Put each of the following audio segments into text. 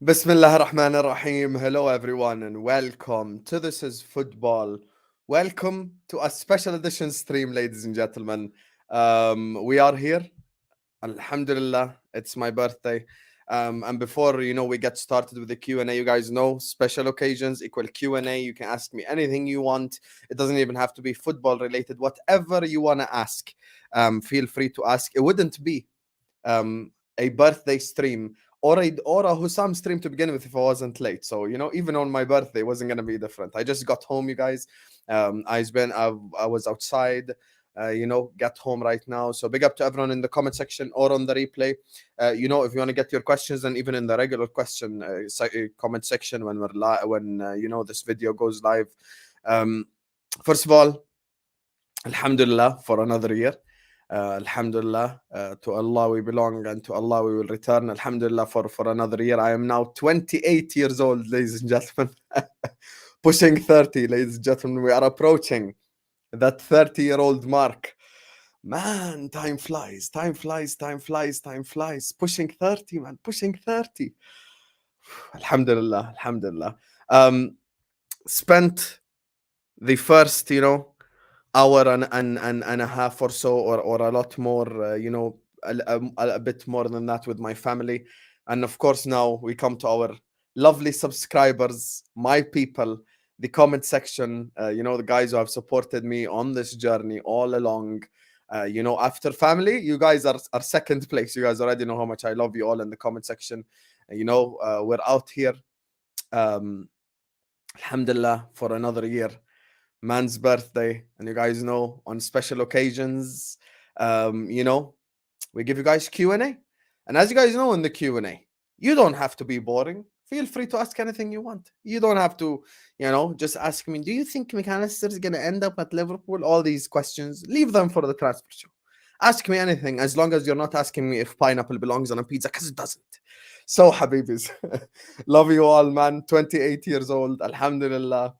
Bismillah ar-Rahman ar-Rahim. Hello everyone and welcome to This is Football. Welcome to a special edition stream, ladies and gentlemen. We are here. Alhamdulillah, it's my birthday. And before we get started with the Q&A, you guys know special occasions equal Q&A. You can ask me anything you want. It doesn't even have to be football related. Whatever you want to ask, feel free to ask. It wouldn't be a birthday stream or a Husam stream to begin with if I wasn't late. So even on my birthday, it wasn't gonna be different. I just got home, you guys. I was outside. Get home right now. So big up to everyone in the comment section or on the replay. If you want to get your questions, and even in the regular question comment section when this video goes live. First of all, Alhamdulillah for another year. Alhamdulillah, to Allah we belong and to Allah we will return. Alhamdulillah for another year. I am now 28 years old, ladies and gentlemen. Pushing 30, ladies and gentlemen. We are approaching that 30-year-old mark. Man, time flies, time flies, time flies, time flies. Pushing 30, man, pushing 30. Alhamdulillah, alhamdulillah. Spent the first, hour and a half or so, or a lot more, a bit more than that with my family. And of course, now we come to our lovely subscribers, my people, the comment section, the guys who have supported me on this journey all along. After family, you guys are second place. You guys already know how much I love you all in the comment section. We're out here, alhamdulillah, for another year. Man's birthday, and you guys know on special occasions, we give you guys Q&A. And as you guys know in the Q&A, you don't have to be boring. Feel free to ask anything you want. You don't have to, just ask me, do you think MacAllister is going to end up at Liverpool? All these questions, leave them for the transfer show. Ask me anything, as long as you're not asking me if pineapple belongs on a pizza, because it doesn't. So, Habibis, love you all, man. 28 years old, alhamdulillah.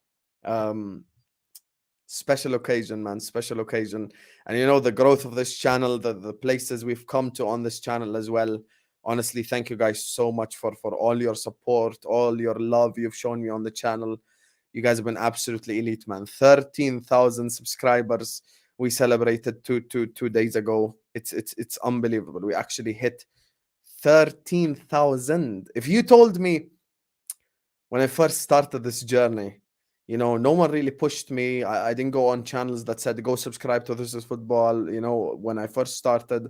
Special occasion, man, special occasion. And the growth of this channel, the places we've come to on this channel as well. Honestly, thank you guys so much for all your support, all your love you've shown me on the channel. You guys have been absolutely elite, man. 13,000 subscribers we celebrated two days ago. It's unbelievable. We actually hit 13,000. If you told me when I first started this journey, no one really pushed me. I didn't go on channels that said, go subscribe to This is Football. When I first started,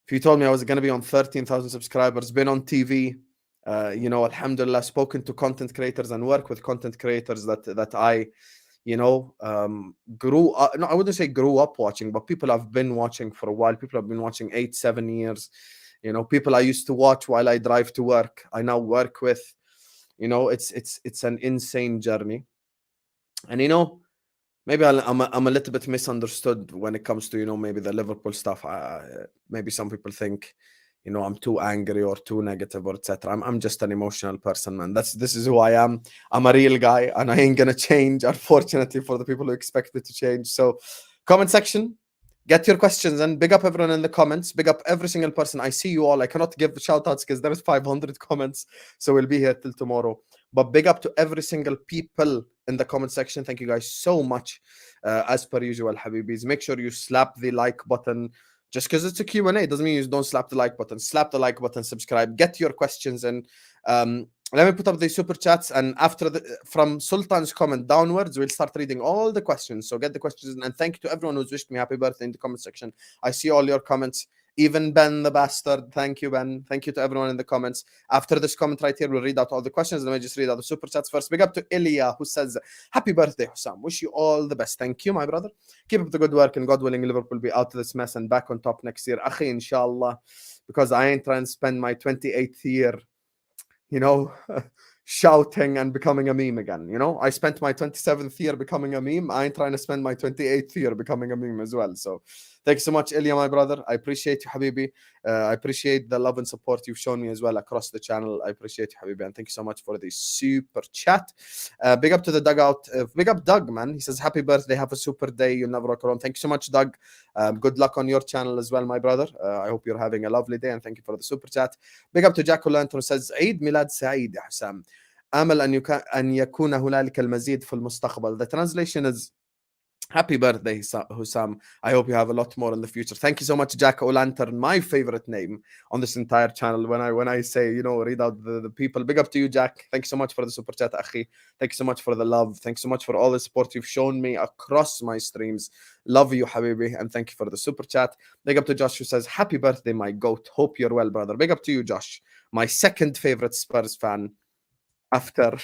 if you told me I was going to be on 13,000 subscribers, been on TV, alhamdulillah, spoken to content creators and work with content creators that I, grew up, no, I wouldn't say grew up watching, but people have been watching for a while. People have been watching 8-7 years. People I used to watch while I drive to work, I now work with. It's an insane journey. And maybe I'm a little bit misunderstood when it comes to maybe the Liverpool stuff. Maybe some people think I'm too angry or too negative or etc. I'm just an emotional person, man. This is who I am. I'm a real guy, and I ain't gonna change, unfortunately, for the people who expect me to change. So comment section, get your questions, and big up everyone in the comments. Big up every single person. I see you all. I cannot give shoutouts because there is 500 comments, so we'll be here till tomorrow. But big up to every single people in the comment section. Thank you guys so much. As per usual, Habibis, make sure you slap the like button. Just because it's a Q&A doesn't mean you don't slap the like button. Slap the like button, subscribe, get your questions in. Let me put up the super chats, and from Sultan's comment downwards, we'll start reading all the questions. So get the questions in, and thank you to everyone who's wished me happy birthday in the comment section. I see all your comments. Even Ben the bastard, thank you, Ben. Thank you to everyone in the comments. After this comment right here, we'll read out all the questions. Let me just read out the super chats first. Big up to Ilya, who says, happy birthday, Husam. Wish you all the best. Thank you, my brother. Keep up the good work, and God willing, Liverpool will be out of this mess and back on top next year. Akhi, inshallah, because I ain't trying to spend my 28th year, shouting and becoming a meme again. You know, I spent my 27th year becoming a meme. I ain't trying to spend my 28th year becoming a meme as well. So thank you so much, Ilya, my brother. I appreciate you, Habibi. I appreciate the love and support you've shown me as well across the channel. I appreciate you, Habibi. And thank you so much for the super chat. Big up to the dugout. Big up Doug, man. He says, happy birthday. Have a super day. You'll never rock alone. Thank you so much, Doug. Good luck on your channel as well, my brother. I hope you're having a lovely day. And thank you for the super chat. Big up to Jack O'Lantern, who says, عيد ميلاد سعيد يا حسام. أمل أن يكون هنالك المزيد في المستقبل. The translation is happy birthday, Husam. I hope you have a lot more in the future. Thank you so much, Jack O'Lantern, my favorite name on this entire channel. When I say, you know, read out the people. Big up to you, Jack. Thank you so much for the super chat, Akhi. Thank you so much for the love. Thanks so much for all the support you've shown me across my streams. Love you, Habibi, and thank you for the super chat. Big up to Josh, who says, happy birthday, my goat. Hope you're well, brother. Big up to you, Josh, my second favorite Spurs fan after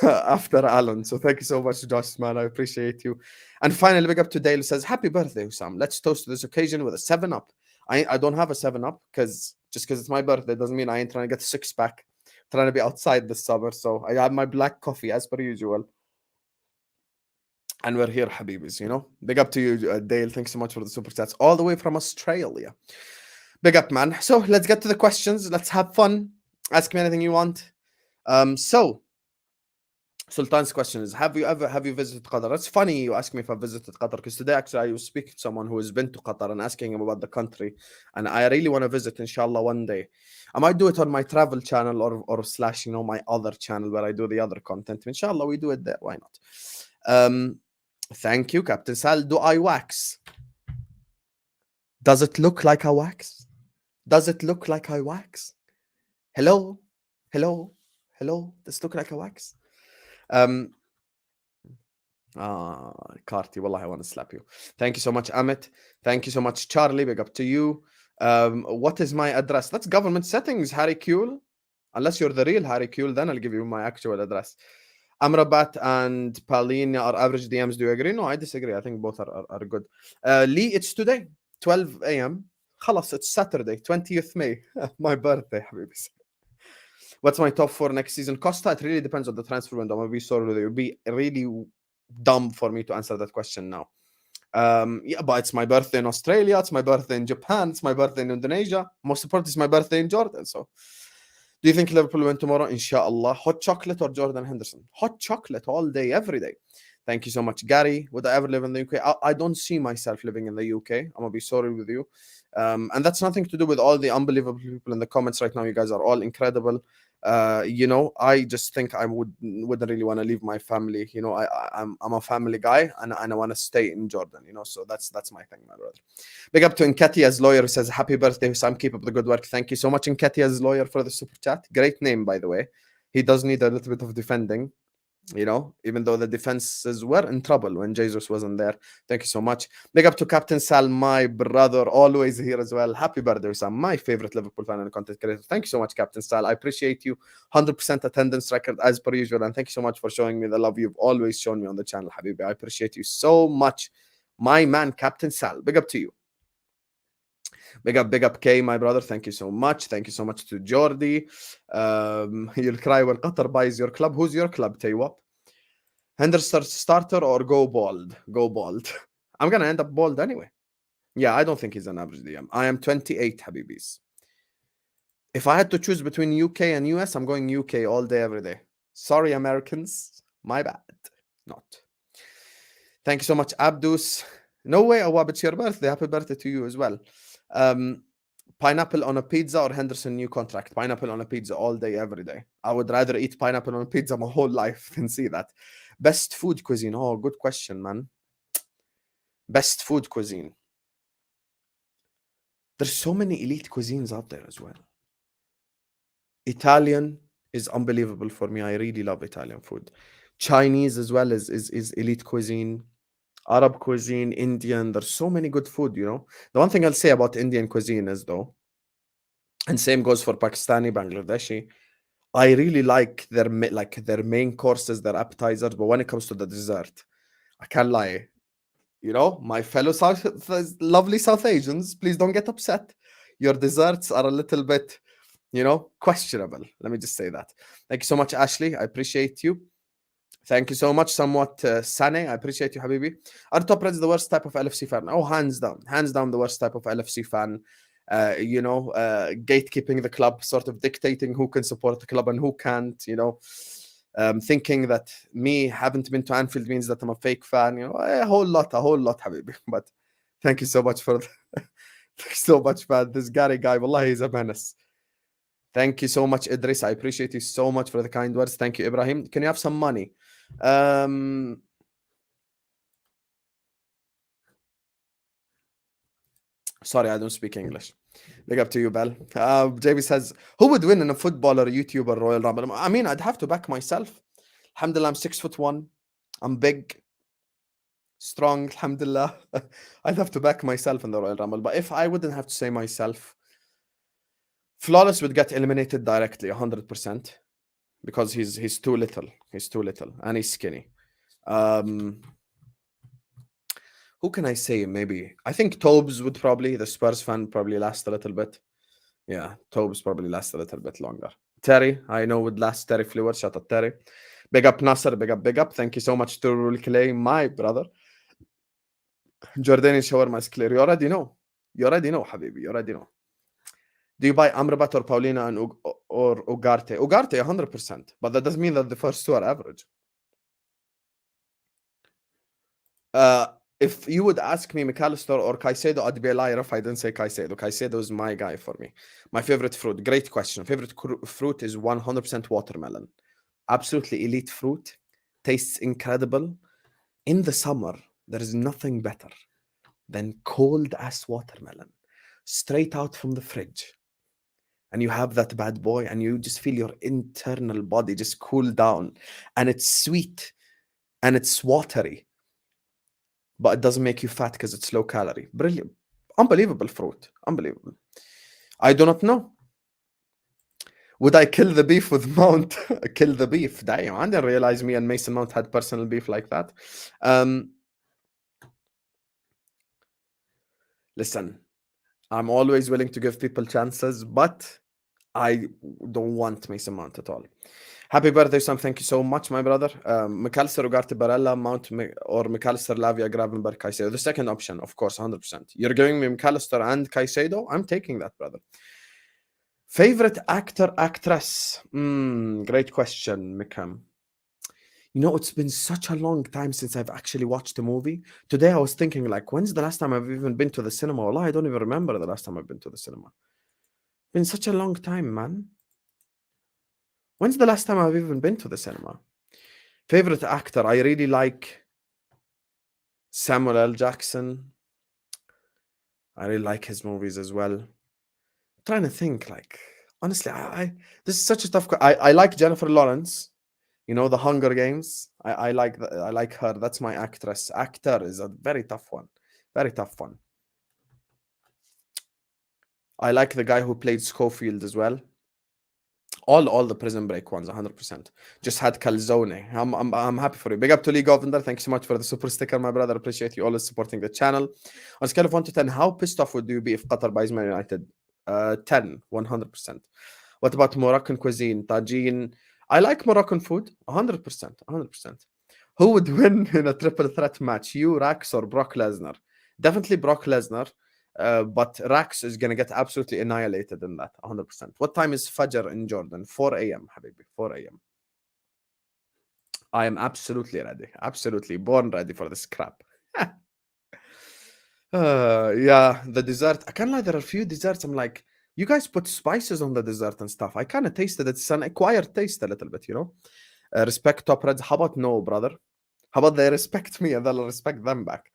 after Alan. So thank you so much, Josh, man. I appreciate you. And finally, big up to Dale, says, happy birthday, Husam. Let's toast to this occasion with a 7-Up. I don't have a 7-Up because it's my birthday doesn't mean I ain't trying to get a 6-pack. Trying to be outside this summer. So I have my black coffee as per usual. And we're here, Habibis, you know. Big up to you, Dale. Thanks so much for the super chats all the way from Australia. Big up, man. So let's get to the questions. Let's have fun. Ask me anything you want. So Sultan's question is, have you visited Qatar? It's funny you ask me if I've visited Qatar, because today actually I was speaking to someone who has been to Qatar and asking him about the country, and I really want to visit, inshallah, one day. I might do it on my travel channel or slash, you know, my other channel where I do the other content. Inshallah, we do it there. Why not? Thank you, Captain Sal. Do I wax? Does it look like I wax? Does it look like I wax? Hello? Hello? Hello? Does it look like I wax? Carty, wallah, I want to slap you. Thank you so much, Amit. Thank you so much, Charlie. Big up to you. What is my address? That's government settings, Harry Kuehl. Unless you're the real Harry Kuehl, then I'll give you my actual address. Amrabat and Paulina are average DMs. Do you agree? No, I disagree. I think both are good. Lee, it's today, 12 a.m. Khalas, it's Saturday, 20th May. My birthday, Habibis. What's my top 4 next season? Costa, it really depends on the transfer window. I'm going to be sorry with you. It would be really dumb for me to answer that question now. Yeah, but it's my birthday in Australia. It's my birthday in Japan. It's my birthday in Indonesia. Most importantly, it's my birthday in Jordan. So, do you think Liverpool win tomorrow? Inshallah. Hot chocolate or Jordan Henderson? Hot chocolate all day, every day. Thank you so much, Gary. Would I ever live in the UK? I don't see myself living in the UK. I'm going to be sorry with you. And that's nothing to do with all the unbelievable people in the comments right now. You guys are all incredible. You know, I just think I wouldn't really want to leave my family. You know, I'm a family guy, and I want to stay in Jordan. You know, so that's my thing, my brother. Big up to Nketia's lawyer, who says, happy birthday, Sam. Keep up the good work. Thank you so much, Nketia's lawyer, for the super chat. Great name, by the way. He does need a little bit of defending. You know, even though the defenses were in trouble when Jesus wasn't there. Thank you so much. Big up to Captain Sal, my brother, always here as well. Happy birthday, Sam, my favorite Liverpool fan and content creator. Thank you so much, Captain Sal. I appreciate you. 100% attendance record as per usual. And thank you so much for showing me the love you've always shown me on the channel, Habibi. I appreciate you so much. My man, Captain Sal. Big up to you. Big up K, my brother. Thank you so much. Thank you so much to Jordi. You'll cry when Qatar buys your club. Who's your club, Taywap? Henderson starter or go bald? Go bald. I'm going to end up bald anyway. Yeah, I don't think he's an average DM. I am 28, Habibis. If I had to choose between UK and US, I'm going UK all day, every day. Sorry, Americans. My bad. Not. Thank you so much, Abdus. No way, Awab, it's your birthday. Happy birthday to you as well. Pineapple on a pizza or Henderson new contract? Pineapple on a pizza all day, every day. I would rather eat pineapple on a pizza my whole life than see that. Best food cuisine? Oh, good question, man. Best food cuisine. There's so many elite cuisines out there as well. Italian is unbelievable for me. I really love Italian food. Chinese as well is elite cuisine. Arab cuisine, Indian. There's so many good food, you know. The one thing I'll say about Indian cuisine is, though, and same goes for Pakistani, Bangladeshi, I really like their main courses, their appetizers, but when it comes to the dessert, I can't lie. You know, my fellow lovely South Asians, please don't get upset. Your desserts are a little bit You know, questionable. Let me just say that. Thank you so much, Ashley. I appreciate you. Thank you so much. Somewhat Sane, I appreciate you, Habibi. Are top Reds the worst type of LFC fan? Oh, hands down, the worst type of LFC fan. Gatekeeping the club, sort of dictating who can support the club and who can't. Thinking that me haven't been to Anfield means that I'm a fake fan. A whole lot, Habibi. But thank you so much for thanks so much, man. This Gary guy, wallah, he's a menace. Thank you so much, Idris. I appreciate you so much for the kind words. Thank you, Ibrahim. Can you have some money? Sorry, I don't speak English. Big up to you, Bell. JB says, who would win in a football or a YouTuber Royal Rumble? I mean, I'd have to back myself. Alhamdulillah, I'm 6'1". I'm big, strong, alhamdulillah. I'd have to back myself in the Royal Rumble. But if I wouldn't have to say myself, Flawless would get eliminated directly, 100%. Because he's too little. He's too little. And he's skinny. Who can I say? Maybe I think Troopz would probably, the Spurs fan, probably last a little bit. Yeah, Troopz probably last a little bit longer. Terry, I know would last. Terry Fluer, shout out Terry. Big up Nasser, big up. Thank you so much to Rule Clay, my brother. Jordanian shawarma is clear. You already know, Habibi. You already know. Do you buy Amrabat or Paulina and or Ugarte? Ugarte, 100%. But that doesn't mean that the first two are average. If you would ask me MacAllister or Caicedo, I'd be a liar if I didn't say Caicedo. Caicedo is my guy for me. My favorite fruit. Great question. Favorite fruit is 100% watermelon. Absolutely elite fruit. Tastes incredible. In the summer, there is nothing better than cold-ass watermelon. Straight out from the fridge. And you have that bad boy and you just feel your internal body just cool down. And it's sweet. And it's watery. But it doesn't make you fat because it's low calorie. Brilliant. Unbelievable fruit. Unbelievable. I do not know. Would I kill the beef with Mount? Kill the beef. Damn, I didn't realize me and Mason Mount had personal beef like that. Listen, I'm always willing to give people chances, but I don't want Mason Mount at all. Happy birthday, Sam. Thank you so much, my brother. MacAllister, Ugarte, Barella, Mount, or MacAllister, Lavia, Gravenberg, Caicedo. The second option, of course, 100%. You're giving me MacAllister and Caicedo? I'm taking that, brother. Favorite actor, actress? Great question, Mikam. It's been such a long time since I've actually watched a movie. Today I was thinking, like, when's the last time I've even been to the cinema? Wallah, I don't even remember the last time I've been to the cinema. Been such a long time, man. When's the last time I've even been to the cinema? Favorite actor? I really like Samuel L. Jackson. I really like his movies as well. I'm trying to think, like, honestly, this is such a tough. I like Jennifer Lawrence. The Hunger Games. I like her. That's my actress. Actor is a very tough one. Very tough one. I like the guy who played Schofield as well. All the Prison Break ones, 100%. Just had Calzone. I'm happy for you. Big up to Lee Govender. Thank you so much for the super sticker, my brother. Appreciate you always supporting the channel. On a scale of 1 to 10, how pissed off would you be if Qatar buys Man United? 10, 100%. What about Moroccan cuisine? Tagine. I like Moroccan food, 100%. 100%. Who would win in a triple threat match? You, Rax, or Brock Lesnar? Definitely Brock Lesnar. But Rax is going to get absolutely annihilated in that, 100%. What time is Fajr in Jordan? 4 a.m., Habibi, 4 a.m. I am absolutely ready. Absolutely born ready for this crap. Yeah, the dessert. I can't lie, there are a few desserts. I'm like, you guys put spices on the dessert and stuff. I kind of tasted it. It's an acquired taste a little bit, Respect top Reds. How about no, brother? How about they respect me and they'll respect them back?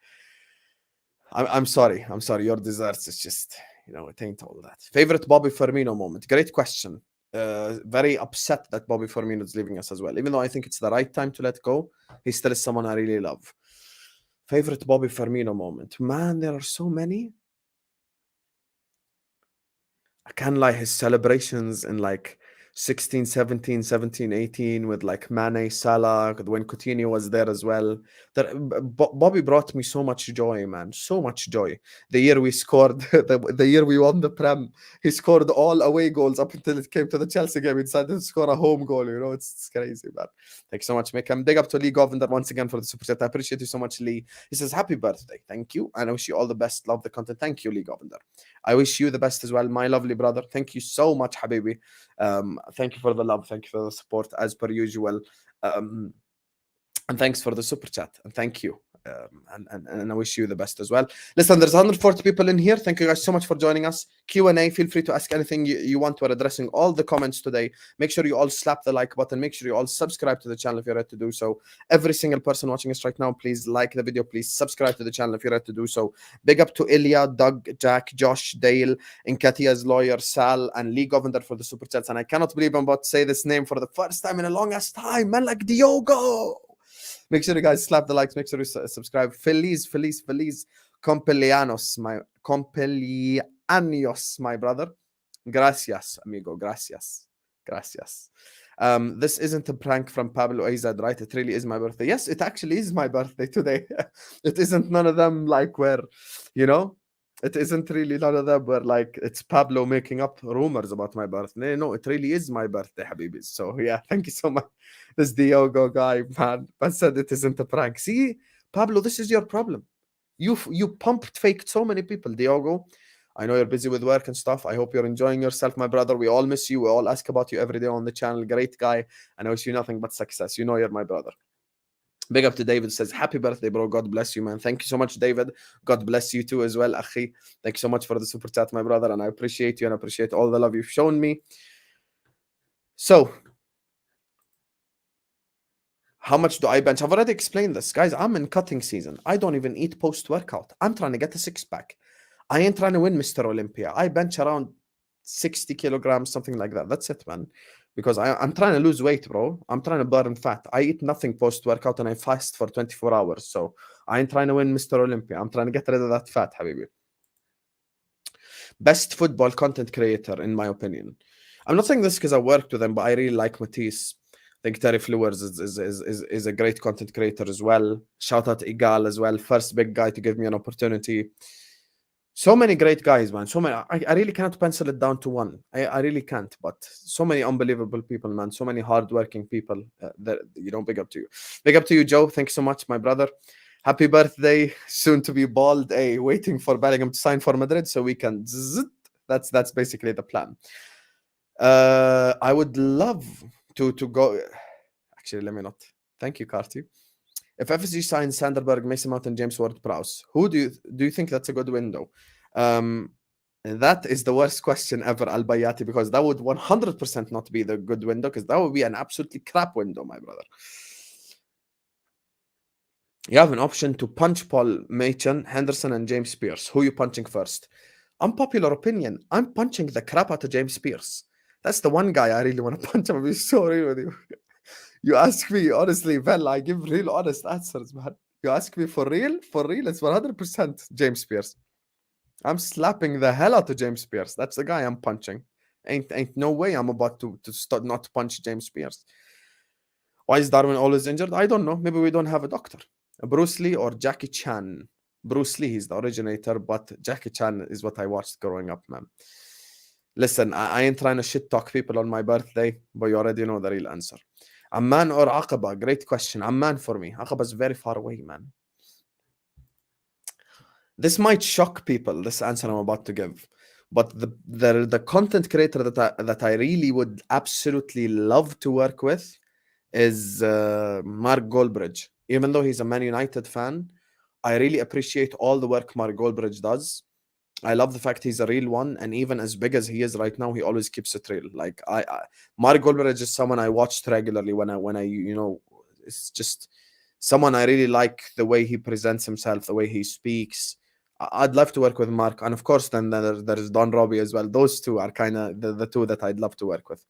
I'm sorry. Your desserts is just, it ain't all that. Favorite Bobby Firmino moment? Great question. Very upset that Bobby Firmino is leaving us as well. Even though I think it's the right time to let go, he still is someone I really love. Favorite Bobby Firmino moment? Man, there are so many. I can't lie, his celebrations in like 16, 17, 17, 18 with like Mane, Salah, when Coutinho was there as well. Bobby brought me so much joy, man. So much joy. The year we scored, the year we won the Prem, he scored all away goals up until it came to the Chelsea game. He decided to score a home goal. You know, it's crazy, man. Thanks so much, Mick. And big up to Lee Govender once again for the super chat. I appreciate you so much, Lee. He says, happy birthday. Thank you. And I wish you all the best. Love the content. Thank you, Lee Govender. I wish you the best as well, my lovely brother. Thank you so much, Habibi. Thank you for the love. Thank you for the support as per usual. And thanks for the super chat. And thank you. And I wish you the best as well. Listen, there's 140 people in here. Thank you guys so much for joining us. Q&A, feel free to ask anything you want. We're addressing all the comments today. Make sure you all slap the like button. Make sure you all subscribe to the channel if you're ready to do so. Every single person watching us right now, please like the video. Please subscribe to the channel if you're ready to do so. Big up to Ilya, Doug, Jack, Josh, Dale, Nkatia's lawyer, Sal, and Lee Govender for the super chats. And I cannot believe I'm about to say this name for the first time in a longest time. Man, like Diogo. Make sure you guys slap the likes. Make sure you subscribe. Feliz cumpleaños, my brother. Gracias, amigo. Gracias. This isn't a prank from Pablo Azad, right? It really is my birthday. Yes, it actually is my birthday today. It isn't none of them like where, you know, it isn't really none of them where like it's Pablo making up rumors about my birthday. No, it really is my birthday, Habibis. So yeah, thank you so much. This Diogo guy, man, but said it isn't a prank. See, Pablo, this is your problem. You faked so many people, Diogo. I know you're busy with work and stuff. I hope you're enjoying yourself, my brother. We all miss you. We all ask about you every day on the channel. Great guy. And I wish you nothing but success. You know you're my brother. Big up to David, says, happy birthday, bro. God bless you, man. Thank you so much, David. God bless you too as well, Akhi. Thank you so much for the super chat, my brother. And I appreciate you and appreciate all the love you've shown me. So, how much do I bench? I've already explained this. Guys, I'm in cutting season. I don't even eat post-workout. I'm trying to get a six-pack. I ain't trying to win Mr. Olympia. I bench around 60 kilograms, something like that. That's it, man. Because I'm trying to lose weight, bro. I'm trying to burn fat. I eat nothing post-workout and I fast for 24 hours. So I ain't trying to win Mr. Olympia. I'm trying to get rid of that fat, Habibi. Best football content creator, in my opinion. I'm not saying this because I worked with them, but I really like Matisse. I think Terry Flowers is a great content creator as well. Shout out to Igal as well. First big guy to give me an opportunity. So many great guys, man. So many. I really can't pencil it down to one. I really can't. But so many unbelievable people, man. So many hardworking people. That, you know, big up to you. Big up to you, Joe. Thanks so much, my brother. Happy birthday. Soon to be bald. Waiting for Bellingham to sign for Madrid so we can. That's basically the plan. I would love to go. Actually, let me not. Thank you, Carty. If FSG signs Sanderberg, Mason Mount, and James Ward-Prowse, who do you think that's a good window? That is the worst question ever, Al Bayati, because that would 100% not be the good window, because that would be an absolutely crap window, my brother. You have an option to punch Paul, Machin, Henderson, and James Pearce. Who are you punching first? Unpopular opinion. I'm punching the crap out of James Pearce. That's the one guy I really want to punch. I'm going to be so real with you. You ask me, honestly, Vel, I give real honest answers, man. You ask me for real, it's 100% James Pearce. I'm slapping the hell out of James Pearce. That's the guy I'm punching. Ain't no way I'm about to start not to punch James Pearce. Why is Darwin always injured? I don't know. Maybe we don't have a doctor. Bruce Lee or Jackie Chan? Bruce Lee, he's the originator, but Jackie Chan is what I watched growing up, man. Listen, I ain't trying to shit talk people on my birthday, but you already know the real answer. Amman or Aqaba? Great question. Amman for me. Aqaba is very far away, man. This might shock people, this answer I'm about to give. But the content creator that I really would absolutely love to work with is Mark Goldbridge. Even though he's a Man United fan, I really appreciate all the work Mark Goldbridge does. I love the fact he's a real one, and even as big as he is right now, he always keeps it real. Like Mark Goldbridge is someone I watched regularly when I you know, it's just someone I really like the way he presents himself, the way he speaks. I'd love to work with Mark, and of course, then there's Don Robbie as well. Those two are kind of the two that I'd love to work with.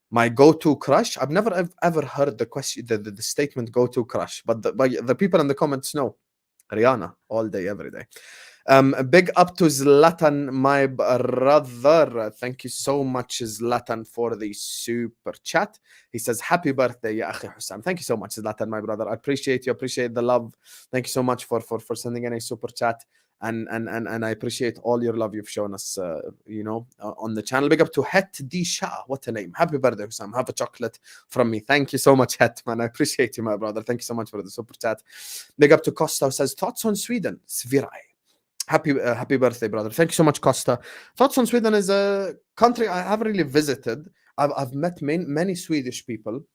My go-to crush, I've never ever heard the question, the statement "go-to crush," but the people in the comments know. Rihanna, all day, every day. Big up to Zlatan, my brother. Thank you so much, Zlatan, for the super chat. He says, happy birthday, ya akhi Husam. Thank you so much, Zlatan, my brother. I appreciate you, appreciate the love. Thank you so much for sending in a super chat. And I appreciate all your love you've shown us, on the channel. Big up to Het D Shah. What a name. Happy birthday, Husam. Have a chocolate from me. Thank you so much, Het, man. I appreciate you, my brother. Thank you so much for the super chat. Big up to Costa, who says, thoughts on Sweden? Svirai. Happy birthday, brother. Thank you so much, Costa. Thoughts on Sweden is a country I haven't really visited. I've met many Swedish people.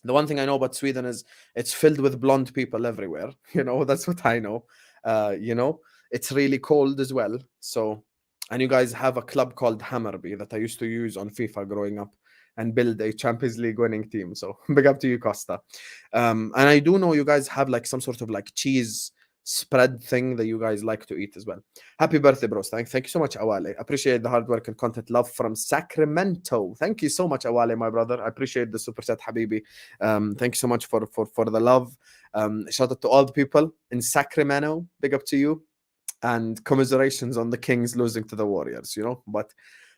The one thing I know about Sweden is it's filled with blonde people everywhere. That's what I know. It's really cold as well. So, and you guys have a club called Hammarby that I used to use on FIFA growing up and build a Champions League winning team. So big up to you, Costa. And I do know you guys have like some sort of like cheese spread thing that you guys like to eat as well. Happy birthday, bros. Thank you so much, Awale. Appreciate the hard work and content. Love from Sacramento. Thank you so much, Awale, my brother. I appreciate the super chat, Habibi. Thank you so much for the love. Shout out to all the people in Sacramento. Big up to you. And commiserations on the Kings losing to the Warriors, but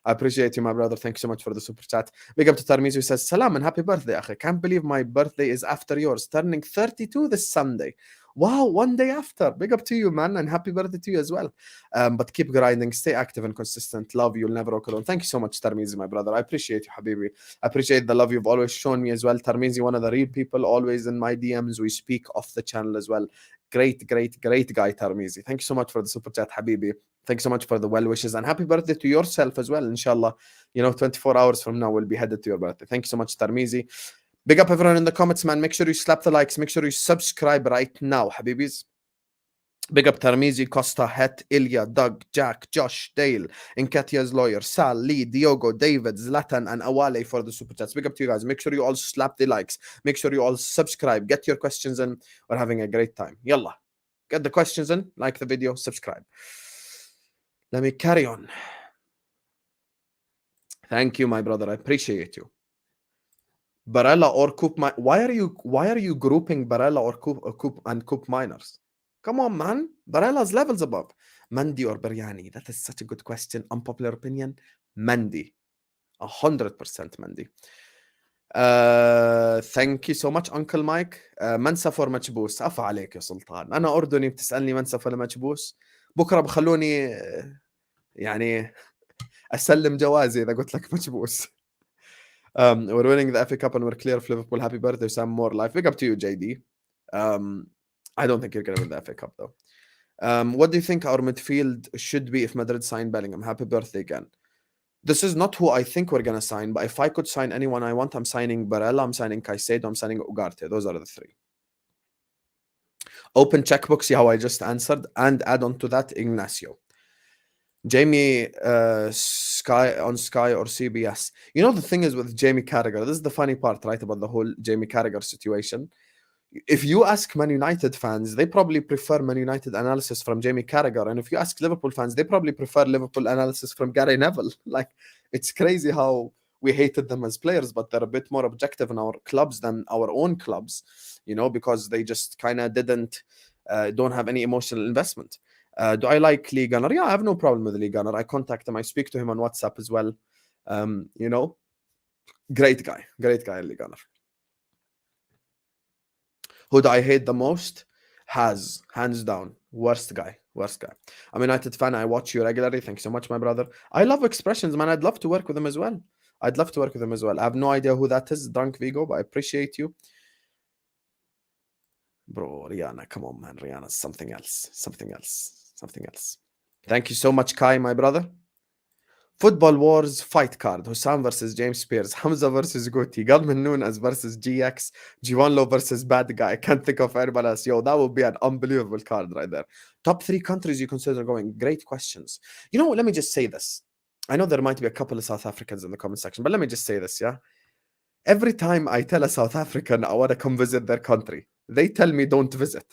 I appreciate you, my brother. Thank you so much for the super chat. Big up to Tarmiz, who says, Salam and happy birthday, akhi. Can't believe my birthday is after yours, turning 32 this Sunday. Wow, one day after. Big up to you, man, and happy birthday to you as well. But keep grinding, stay active and consistent. Love, you'll never walk alone. Thank you so much, Tarmizi, my brother. I appreciate you, Habibi. I appreciate the love you've always shown me as well. Tarmizi, one of the real people, always in my DMs. We speak off the channel as well. Great guy, Tarmizi. Thank you so much for the super chat, Habibi. Thank you so much for the well wishes, and happy birthday to yourself as well. Inshallah, 24 hours from now, we'll be headed to your birthday. Thank you so much, Tarmizi. Big up everyone in the comments, man. Make sure you slap the likes. Make sure you subscribe right now, Habibis. Big up Tarmizi, Costa, Het, Ilya, Doug, Jack, Josh, Dale, Nkatia's lawyer, Sal, Lee, Diogo, David, Zlatan, and Awale for the super chats. Big up to you guys. Make sure you all slap the likes. Make sure you all subscribe. Get your questions in. We're having a great time. Yalla. Get the questions in. Like the video. Subscribe. Let me carry on. Thank you, my brother. I appreciate you. Barella or Coop. Why are you grouping Barella or Coop and Coop miners? Come on, man. Barella's levels above. Mandi or Biryani? That is such a good question. Unpopular opinion. Mandi. 100% Mandi. Thank you so much, Uncle Mike. منسف ولا مكبوس؟ عفا عليك يا سلطان. أنا أردني بتسألني منسف ولا مكبوس؟ بكرة بخلوني يعني أسلم جوازي إذا قلت لك مكبوس. We're winning the FA Cup and we're clear of Liverpool. Happy birthday, Sam. More life. Big up to you, JD. I don't think you're going to win the FA Cup, though. What do you think our midfield should be if Madrid sign Bellingham? Happy birthday again. This is not who I think we're going to sign, but if I could sign anyone I want, I'm signing Barella, I'm signing Caicedo, I'm signing Ugarte. Those are the three. Open checkbook, see how I just answered, and add on to that, Ignacio. Jamie Sky or CBS. The thing is with Jamie Carragher, this is the funny part, right, about the whole Jamie Carragher situation. If you ask Man United fans, they probably prefer Man United analysis from Jamie Carragher. And if you ask Liverpool fans, they probably prefer Liverpool analysis from Gary Neville. Like, it's crazy how we hated them as players, but they're a bit more objective in our clubs than our own clubs, because they just kind of don't have any emotional investment. Do I like Lee Gunner? Yeah, I have no problem with Lee Gunner. I contact him. I speak to him on WhatsApp as well. Great guy, Lee Gunner. Who do I hate the most? Hands down. Worst guy. I'm a United fan. I watch you regularly. Thank you so much, my brother. I love expressions, man. I'd love to work with him as well. I have no idea who that is, Drunk Vigo, but I appreciate you. Bro, Rihanna, come on, man. Rihanna's something else. Thank you so much, Kai, my brother. Football Wars fight card. Husam versus James Pearce. Hamza versus Guti. Godman Nunez versus GX. Giovanlo versus Bad Guy. I can't think of anybody else. Yo, that would be an unbelievable card right there. Top 3 countries you consider going. Great questions. Let me just say this. I know there might be a couple of South Africans in the comment section, but let me just say this, yeah? Every time I tell a South African I want to come visit their country, they tell me don't visit.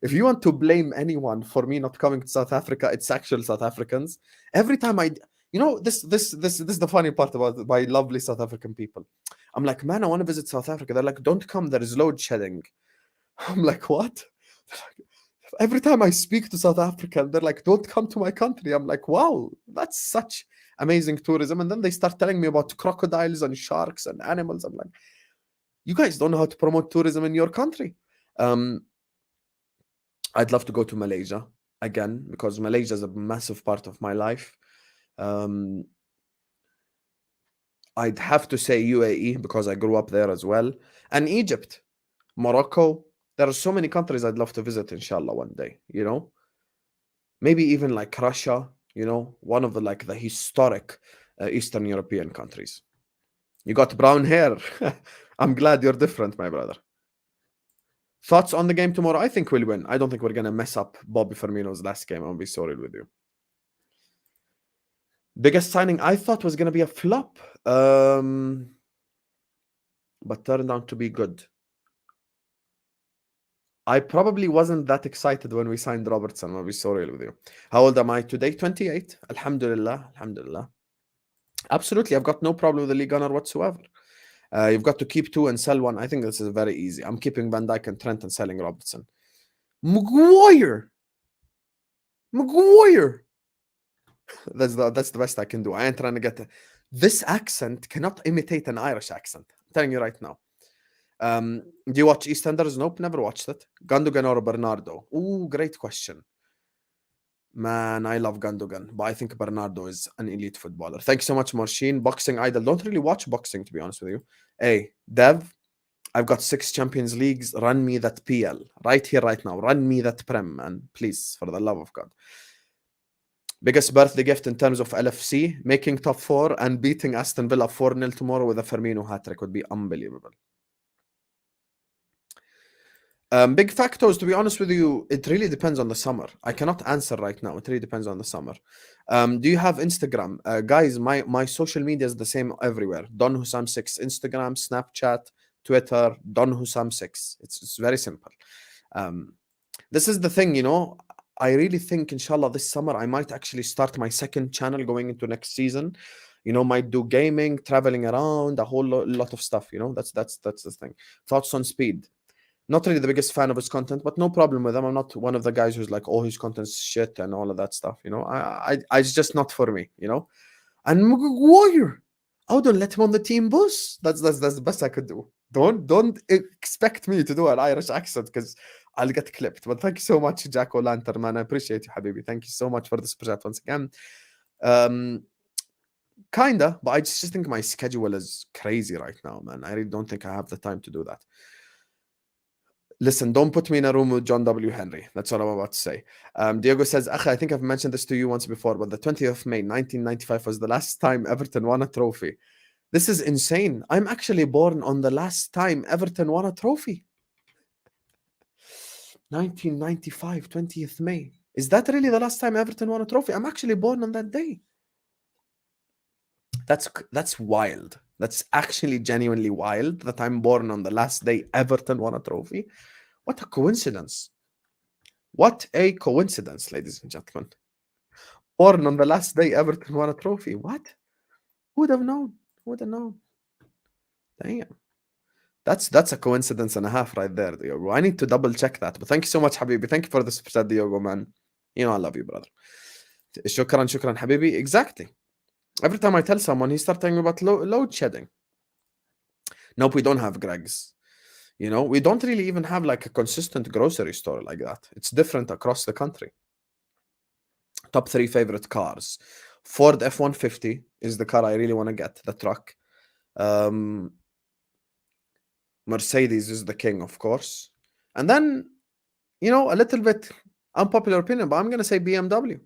If you want to blame anyone for me not coming to South Africa, it's actual South Africans. Every time this is the funny part about my lovely South African people. I'm like, man, I want to visit South Africa. They're like, don't come. There is load shedding. I'm like, what? Every time I speak to South Africa, they're like, don't come to my country. I'm like, wow, that's such amazing tourism. And then they start telling me about crocodiles and sharks and animals. I'm like, you guys don't know how to promote tourism in your country. I'd love to go to Malaysia again, because Malaysia is a massive part of my life. I'd have to say UAE because I grew up there as well. And Egypt, Morocco. There are so many countries I'd love to visit, inshallah, one day, you know? Maybe even like Russia, you know, one of the like the historic Eastern European countries. You got brown hair. I'm glad you're different, my brother. Thoughts on the game tomorrow? I think we'll win. I don't think we're going to mess up Bobby Firmino's last game. I'll be sorry with you. Biggest signing I thought was going to be a flop, but turned out to be good. I probably wasn't that excited when we signed Robertson. I'll be sorry with you. How old am I today? 28. Alhamdulillah. Alhamdulillah. Absolutely. I've got no problem with the league owner whatsoever. You've got to keep 2 and sell 1. I think this is very easy. I'm keeping Van Dijk and Trent and selling Robertson. Maguire. That's the best I can do. I ain't trying to get this accent cannot imitate an Irish accent. I'm telling you right now. Do you watch EastEnders? Nope, never watched it. Gundogan or Bernardo? Ooh, great question. Man, I love Gundogan, but I think Bernardo is an elite footballer. Thank you so much, Machin. Boxing idol. Don't really watch boxing, to be honest with you. Hey, Dev, I've got 6 Champions Leagues. Run me that PL. Right here, right now. Run me that Prem, man. Please, for the love of God. Biggest birthday gift in terms of LFC, making top 4 and beating Aston Villa 4-0 tomorrow with a Firmino hat-trick would be unbelievable. Big factors, to be honest with you, it really depends on the summer. I cannot answer right now. It really depends on the summer. Do you have Instagram? Guys, my social media is the same everywhere. Don Husam 6, Instagram, Snapchat, Twitter, Don Husam 6. It's very simple. This is the thing, you know. I really think, inshallah, this summer I might actually start my second channel going into next season. You know, might do gaming, traveling around, a whole lot of stuff. You know, that's the thing. Thoughts on Speed? Not really the biggest fan of his content, but no problem with him. I'm not one of the guys who's like, oh, his content's shit and all of that stuff. You know, I it's just not for me. You know, and Maguire, I don't let him on the team bus. That's the best I could do. Don't expect me to do an Irish accent because I'll get clipped. But thank you so much, Jack O'Lantern, man. I appreciate you, Habibi. Thank you so much for this project once again. Kinda, but I just think my schedule is crazy right now, man. I really don't think I have the time to do that. Listen, don't put me in a room with John W. Henry. That's what I'm about to say. Diego says, Akhi, I think I've mentioned this to you once before, but the 20th of May, 1995 was the last time Everton won a trophy. This is insane. I'm actually born on the last time Everton won a trophy. 1995, 20th May. Is that really the last time Everton won a trophy? I'm actually born on that day. That's wild. That's actually genuinely wild that I'm born on the last day Everton won a trophy. What a coincidence. What a coincidence, ladies and gentlemen. Born on the last day Everton won a trophy. What? Who would have known? Who would have known? Damn. That's a coincidence and a half right there, Diogo. I need to double check that. But thank you so much, Habibi. Thank you for this, Diogo, man. You know I love you, brother. Shukran, Habibi. Exactly. Every time I tell someone, he starts telling me about load shedding. Nope, we don't have Greg's. You know, we don't really even have like a consistent grocery store like that. It's different across the country. Top 3 favorite cars. Ford F-150 is the car I really want to get, the truck. Mercedes is the king, of course. And then, you know, a little bit unpopular opinion, but I'm going to say BMW.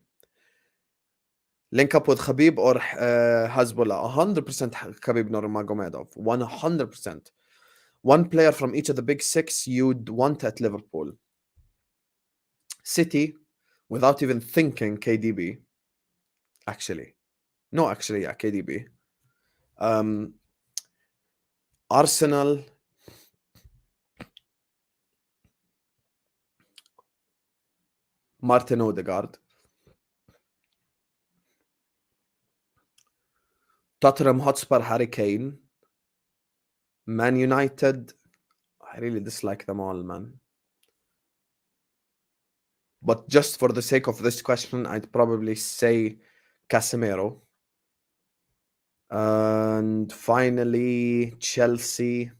Link up with Khabib or Hezbollah. 100% Khabib Nurmagomedov. 100%. One player from each of the big 6 you'd want at Liverpool. City, without even thinking, KDB. Actually, yeah, KDB. Arsenal. Martin Odegaard. Tottenham Hotspur, Harry Kane. Man United, I really dislike them all, man. But just for the sake of this question, I'd probably say Casemiro. And finally, Chelsea,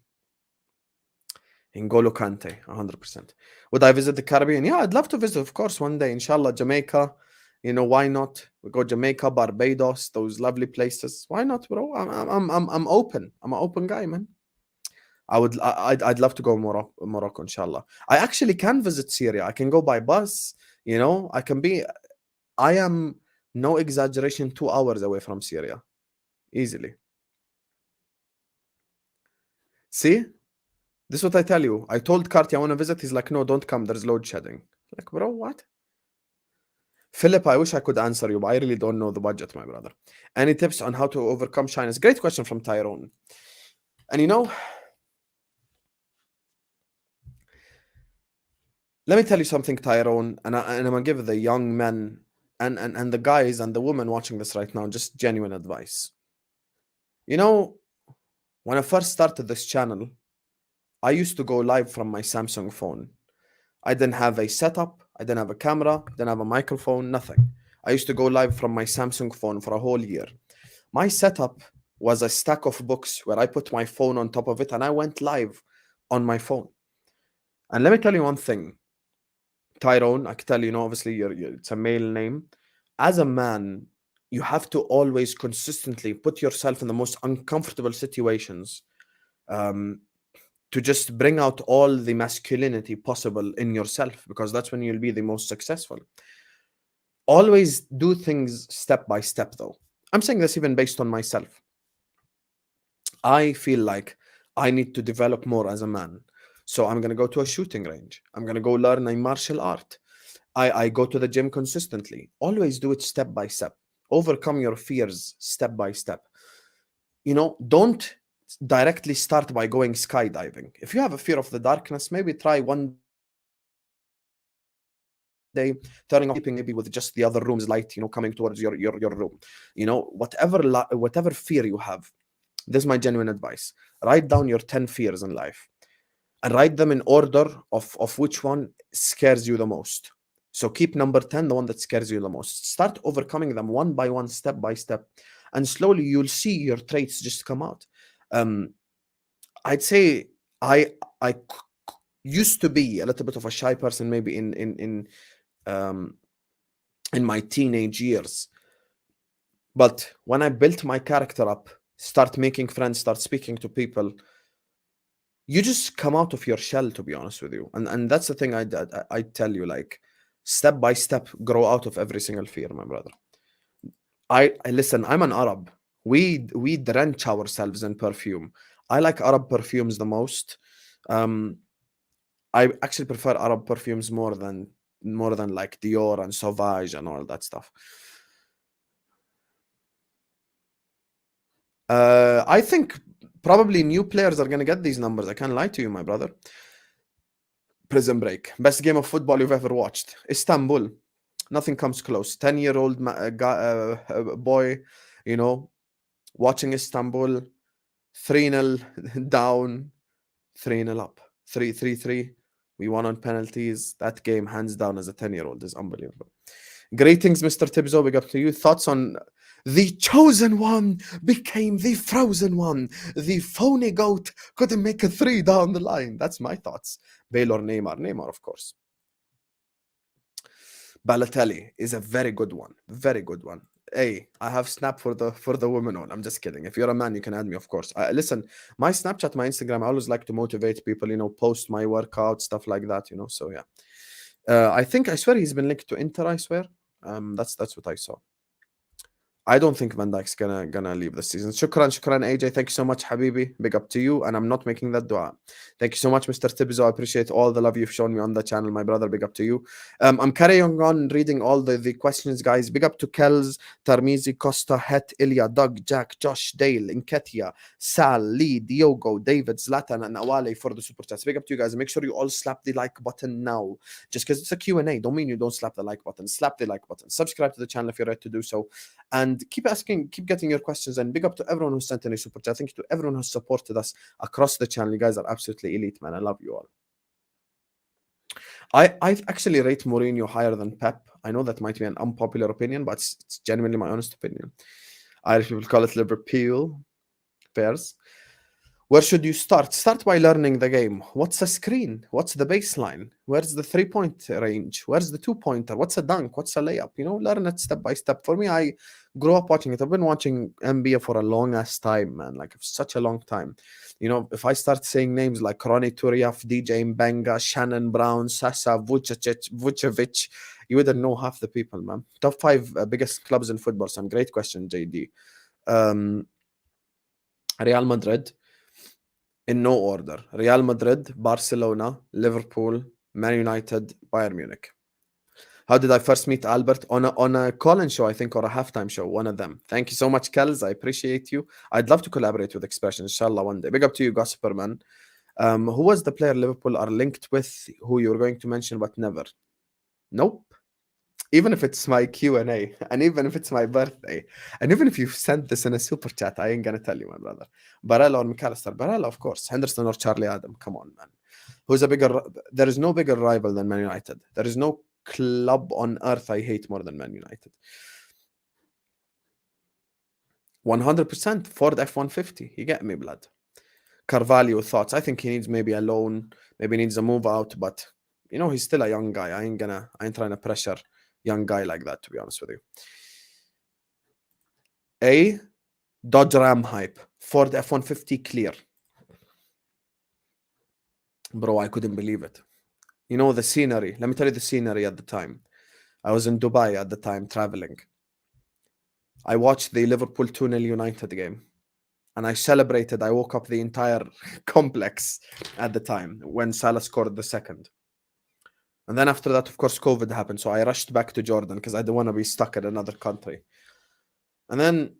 N'Golo Kante, 100%. Would I visit the Caribbean? Yeah, I'd love to visit, of course, one day. Inshallah, Jamaica. You know, why not? We go Jamaica, Barbados, those lovely places. Why not, bro? I'm open. I'm an open guy, man. I'd love to go Morocco, inshallah. I actually can visit Syria. I can go by bus. You know, I am, no exaggeration, 2 hours away from Syria, easily. See, this is what I tell you. I told Carti I want to visit. He's like, no, don't come. There's load shedding. Like, bro, what? Philip, I wish I could answer you, but I really don't know the budget, my brother. Any tips on how to overcome shyness? Great question from Tyrone. And you know, let me tell you something, Tyrone, and I'm gonna give the young men and the guys and the women watching this right now just genuine advice. You know, when I first started this channel, I used to go live from my Samsung phone. I didn't have a setup, I didn't have a camera, didn't have a microphone, nothing. I used to go live from my Samsung phone for a whole year. My setup was a stack of books where I put my phone on top of it and I went live on my phone. And let me tell you one thing, Tyrone, I can tell you, obviously it's a male name. As a man, you have to always consistently put yourself in the most uncomfortable situations to just bring out all the masculinity possible in yourself, because that's when you'll be the most successful. Always do things step by step, though. I'm saying this even based on myself. I feel like I need to develop more as a man. So I'm going to go to a shooting range. I'm going to go learn a martial art. I go to the gym consistently. Always do it step by step. Overcome your fears step by step. You know, don't directly start by going skydiving. If you have a fear of the darkness, maybe try one day turning off maybe with just the other room's light, coming towards your room. Whatever fear you have, this is my genuine advice. Write down your 10 fears in life and write them in order of which one scares you the most. So keep number 10, the one that scares you the most. Start overcoming them one by one, step by step, and slowly you'll see your traits just come out. I'd say I used to be a little bit of a shy person, maybe in my teenage years. But when I built my character up, start making friends, start speaking to people, you just come out of your shell, to be honest with you. And that's the thing I tell you, like, step by step, grow out of every single fear, my brother. I listen, I'm an Arab. We drench ourselves in perfume. I like Arab perfumes the most. I actually prefer Arab perfumes more than like Dior and Sauvage and all that stuff. I think probably new players are going to get these numbers. I can't lie to you, my brother. Prison Break. Best game of football you've ever watched. Istanbul. Nothing comes close. 10-year-old boy, watching Istanbul. 3-0 down, 3-0 up. 3-3-3. We won on penalties. That game, hands down, as a 10-year-old, is unbelievable. Greetings, Mr. Tibzo. Big up to you. Thoughts on the chosen one became the frozen one. The phony goat couldn't make a 3 down the line. That's my thoughts. Bale or Neymar? Neymar, of course. Balotelli is a very good one. Very good one. Hey, I have Snap for the women on. I'm just kidding. If you're a man, you can add me, of course. Listen, my Snapchat, my Instagram, I always like to motivate people, post my workout, stuff like that, so yeah. I swear he's been linked to Inter, I swear. That's what I saw. I don't think Van Dijk's gonna leave this season. Shukran, AJ. Thank you so much, Habibi. Big up to you. And I'm not making that dua. Thank you so much, Mr. Tibzo. I appreciate all the love you've shown me on the channel, my brother. Big up to you. I'm carrying on reading all the questions, guys. Big up to Kells, Tarmizi, Costa, Het, Ilya, Doug, Jack, Josh, Dale, Inketia, Sal, Lee, Diogo, David, Zlatan, and Awale for the super chats. Big up to you guys. Make sure you all slap the like button now. Just because it's a Q&A, don't mean you don't slap the like button. Slap the like button. Subscribe to the channel if you're ready to do so. And keep getting your questions, and big up to everyone who sent any super chat. Thank you to everyone who supported us across the channel. You guys are absolutely elite, man. I love you all. I actually rate Mourinho higher than Pep. I know that might be an unpopular opinion, but it's genuinely my honest opinion. Irish people call it Liverpool, Pearce. Where should you start? Start by learning the game. What's a screen? What's the baseline? Where's the 3-point range? Where's the 2-pointer? What's a dunk? What's a layup? You know, learn it step by step. For me, I grew up watching it. I've been watching NBA for a long ass time, man. Like such a long time. You know, if I start saying names like Ronnie Turiaf, DJ Mbenga, Shannon Brown, Sasa, Vucevic, you wouldn't know half the people, man. Top 5 biggest clubs in football. Some great question, JD. Real Madrid. In no order: Real Madrid, Barcelona, Liverpool, Man United, Bayern Munich. How did I first meet Albert? On a call-in show, I think, or a halftime show, one of them. Thank you so much, Kels. I appreciate you. I'd love to collaborate with Expression, inshallah, one day. Big up to you, Gossiperman. Who was the player Liverpool are linked with who you were going to mention but never? Nope. Even if it's my Q&A, and even if it's my birthday, and even if you sent this in a super chat, I ain't gonna tell you, my brother. Barella or MacAllister? Barella, of course. Henderson or Charlie Adam? Come on, man. There is no bigger rival than Man United. There is no club on earth I hate more than Man United. 100% Ford F-150. You get me, blood. Carvalho thoughts. I think he needs maybe a loan, maybe needs a move out, but you know, he's still a young guy. I ain't trying to pressure young guy like that, to be honest with you. A Dodge Ram hype. Ford F-150 clear. Bro, I couldn't believe it. You know, the scenery. Let me tell you the scenery at the time. I was in Dubai at the time, traveling. I watched the Liverpool 2-0 United game. And I celebrated. I woke up the entire complex at the time when Salah scored the second. And then after that, of course, COVID happened. So I rushed back to Jordan because I didn't want to be stuck in another country. And then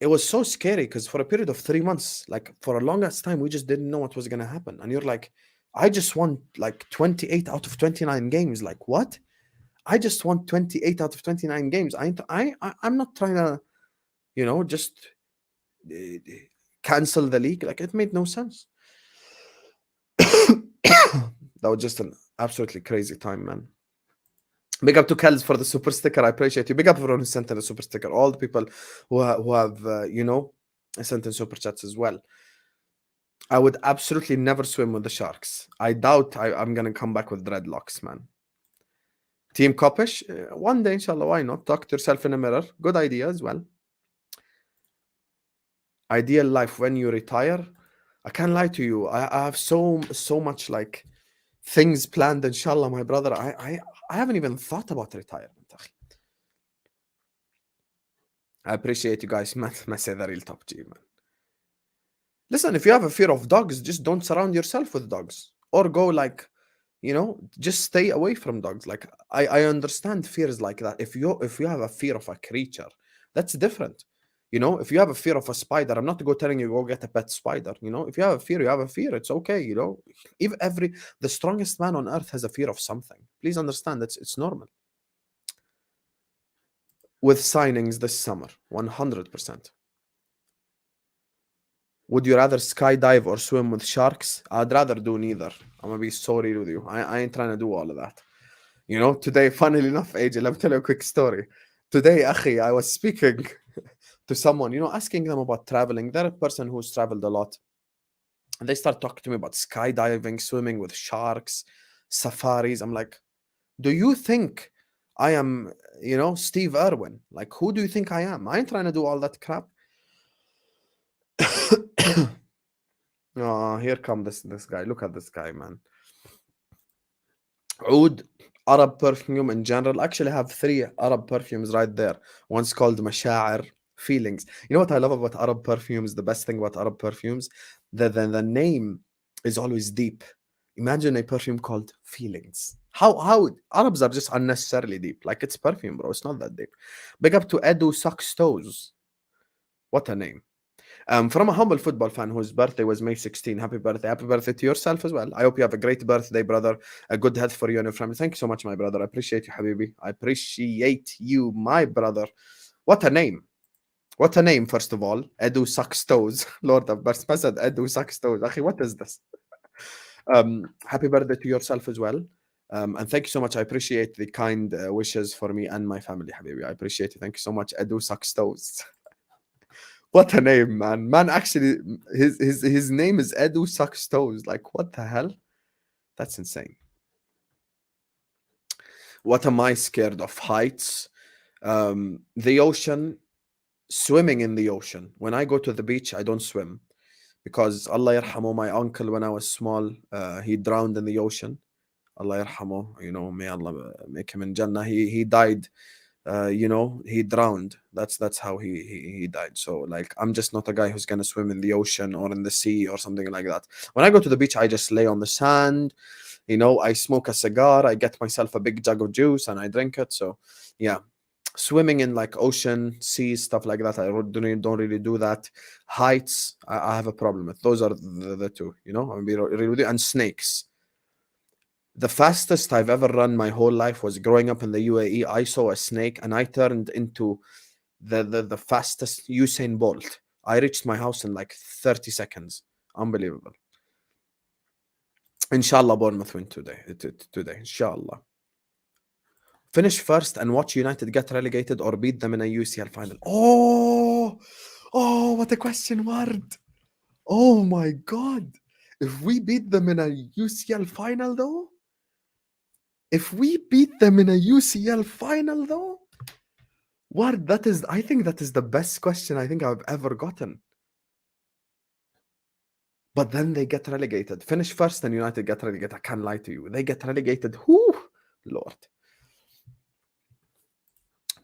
it was so scary because for a period of 3 months, like for a longest time, we just didn't know what was going to happen. And you're like, I just won like 28 out of 29 games. Like, what? I just won 28 out of 29 games. I'm not trying to, you know, just cancel the league. Like, it made no sense. That was just an absolutely crazy time, man. Big up to Kels for the super sticker. I appreciate you. Big up everyone who sent in a super sticker. All the people who have you know, sent in super chats as well. I would absolutely never swim with the sharks. I doubt I'm going to come back with dreadlocks, man. Team Kopish, one day, inshallah, why not? Talk to yourself in a mirror. Good idea as well. Ideal life when you retire. I can't lie to you. I have so much like things planned, inshallah, my brother. I haven't even thought about retirement. I appreciate you guys. Say the real top G, man. Listen, if you have a fear of dogs, just don't surround yourself with dogs. Or go like, you know, just stay away from dogs. Like, I understand fears like that. If you have a fear of a creature, that's different. You know, if you have a fear of a spider, I'm not telling you go get a pet spider. You know, if you have a fear, you have a fear. It's okay. You know, the strongest man on earth has a fear of something. Please understand, it's normal. With signings this summer, 100%. Would you rather skydive or swim with sharks? I'd rather do neither. I'm gonna be so real with you. I ain't trying to do all of that. You know, today, funnily enough, AJ, let me tell you a quick story. Today, Akhi, I was speaking to someone, you know, asking them about traveling. They're a person who's traveled a lot. And they start talking to me about skydiving, swimming with sharks, safaris. I'm like, do you think I am, you know, Steve Irwin? Like, who do you think I am? I ain't trying to do all that crap. Oh, here come this guy. Look at this guy, man. Oud, Arab perfume in general. Actually, I have 3 Arab perfumes right there. One's called Masha'ir, feelings. You know what I love about Arab perfumes? The best thing about Arab perfumes, the name is always deep. Imagine a perfume called feelings. How Arabs are just unnecessarily deep. Like, it's perfume, bro. It's not that deep. Big up to Edu Sucks Toes. What a name. From a humble football fan whose birthday was May 16. Happy birthday. Happy birthday to yourself as well. I hope you have a great birthday, brother. A good health for you and your family. Thank you so much, my brother. I appreciate you, Habibi. I appreciate you, my brother. What a name. What a name, first of all. Edu Sucks Toes. Lord of mercy. Edu Sucks Toes. Akhi, what is this? Happy birthday to yourself as well. And thank you so much. I appreciate the kind wishes for me and my family, Habibi. I appreciate it. Thank you so much. Edu sucks toes. What a name, man. Man, actually, his name is Edu sucks toes. Like, what the hell? That's insane. What am I scared of? Heights, the ocean, swimming in the ocean. When I go to the beach, I don't swim because Allah yarhamu, my uncle, when I was small, he drowned in the ocean. Allah yarhamu, may Allah make him in Jannah. He died, he drowned. That's how he died. So like, I'm just not a guy who's gonna swim in the ocean or in the sea or something like that. When I go to the beach, I just lay on the sand. I smoke a cigar. I get myself a big jug of juice and I drink it. So yeah, swimming in like ocean, sea, stuff like that, I don't really do that. Heights, I have a problem with. Those are the two. I'm be really with you. And snakes. The fastest I've ever run my whole life was growing up in the UAE. I saw a snake and I turned into the fastest Usain Bolt. I reached my house in like 30 seconds. Unbelievable. Inshallah, Bournemouth win today. Inshallah. Finish first and watch United get relegated or beat them in a UCL final. Oh, what a question word. Oh my God. If we beat them in a UCL final though, I think that is the best question I think I've ever gotten. But then they get relegated. Finish first and United get relegated. I can't lie to you. They get relegated. Whoo, Lord.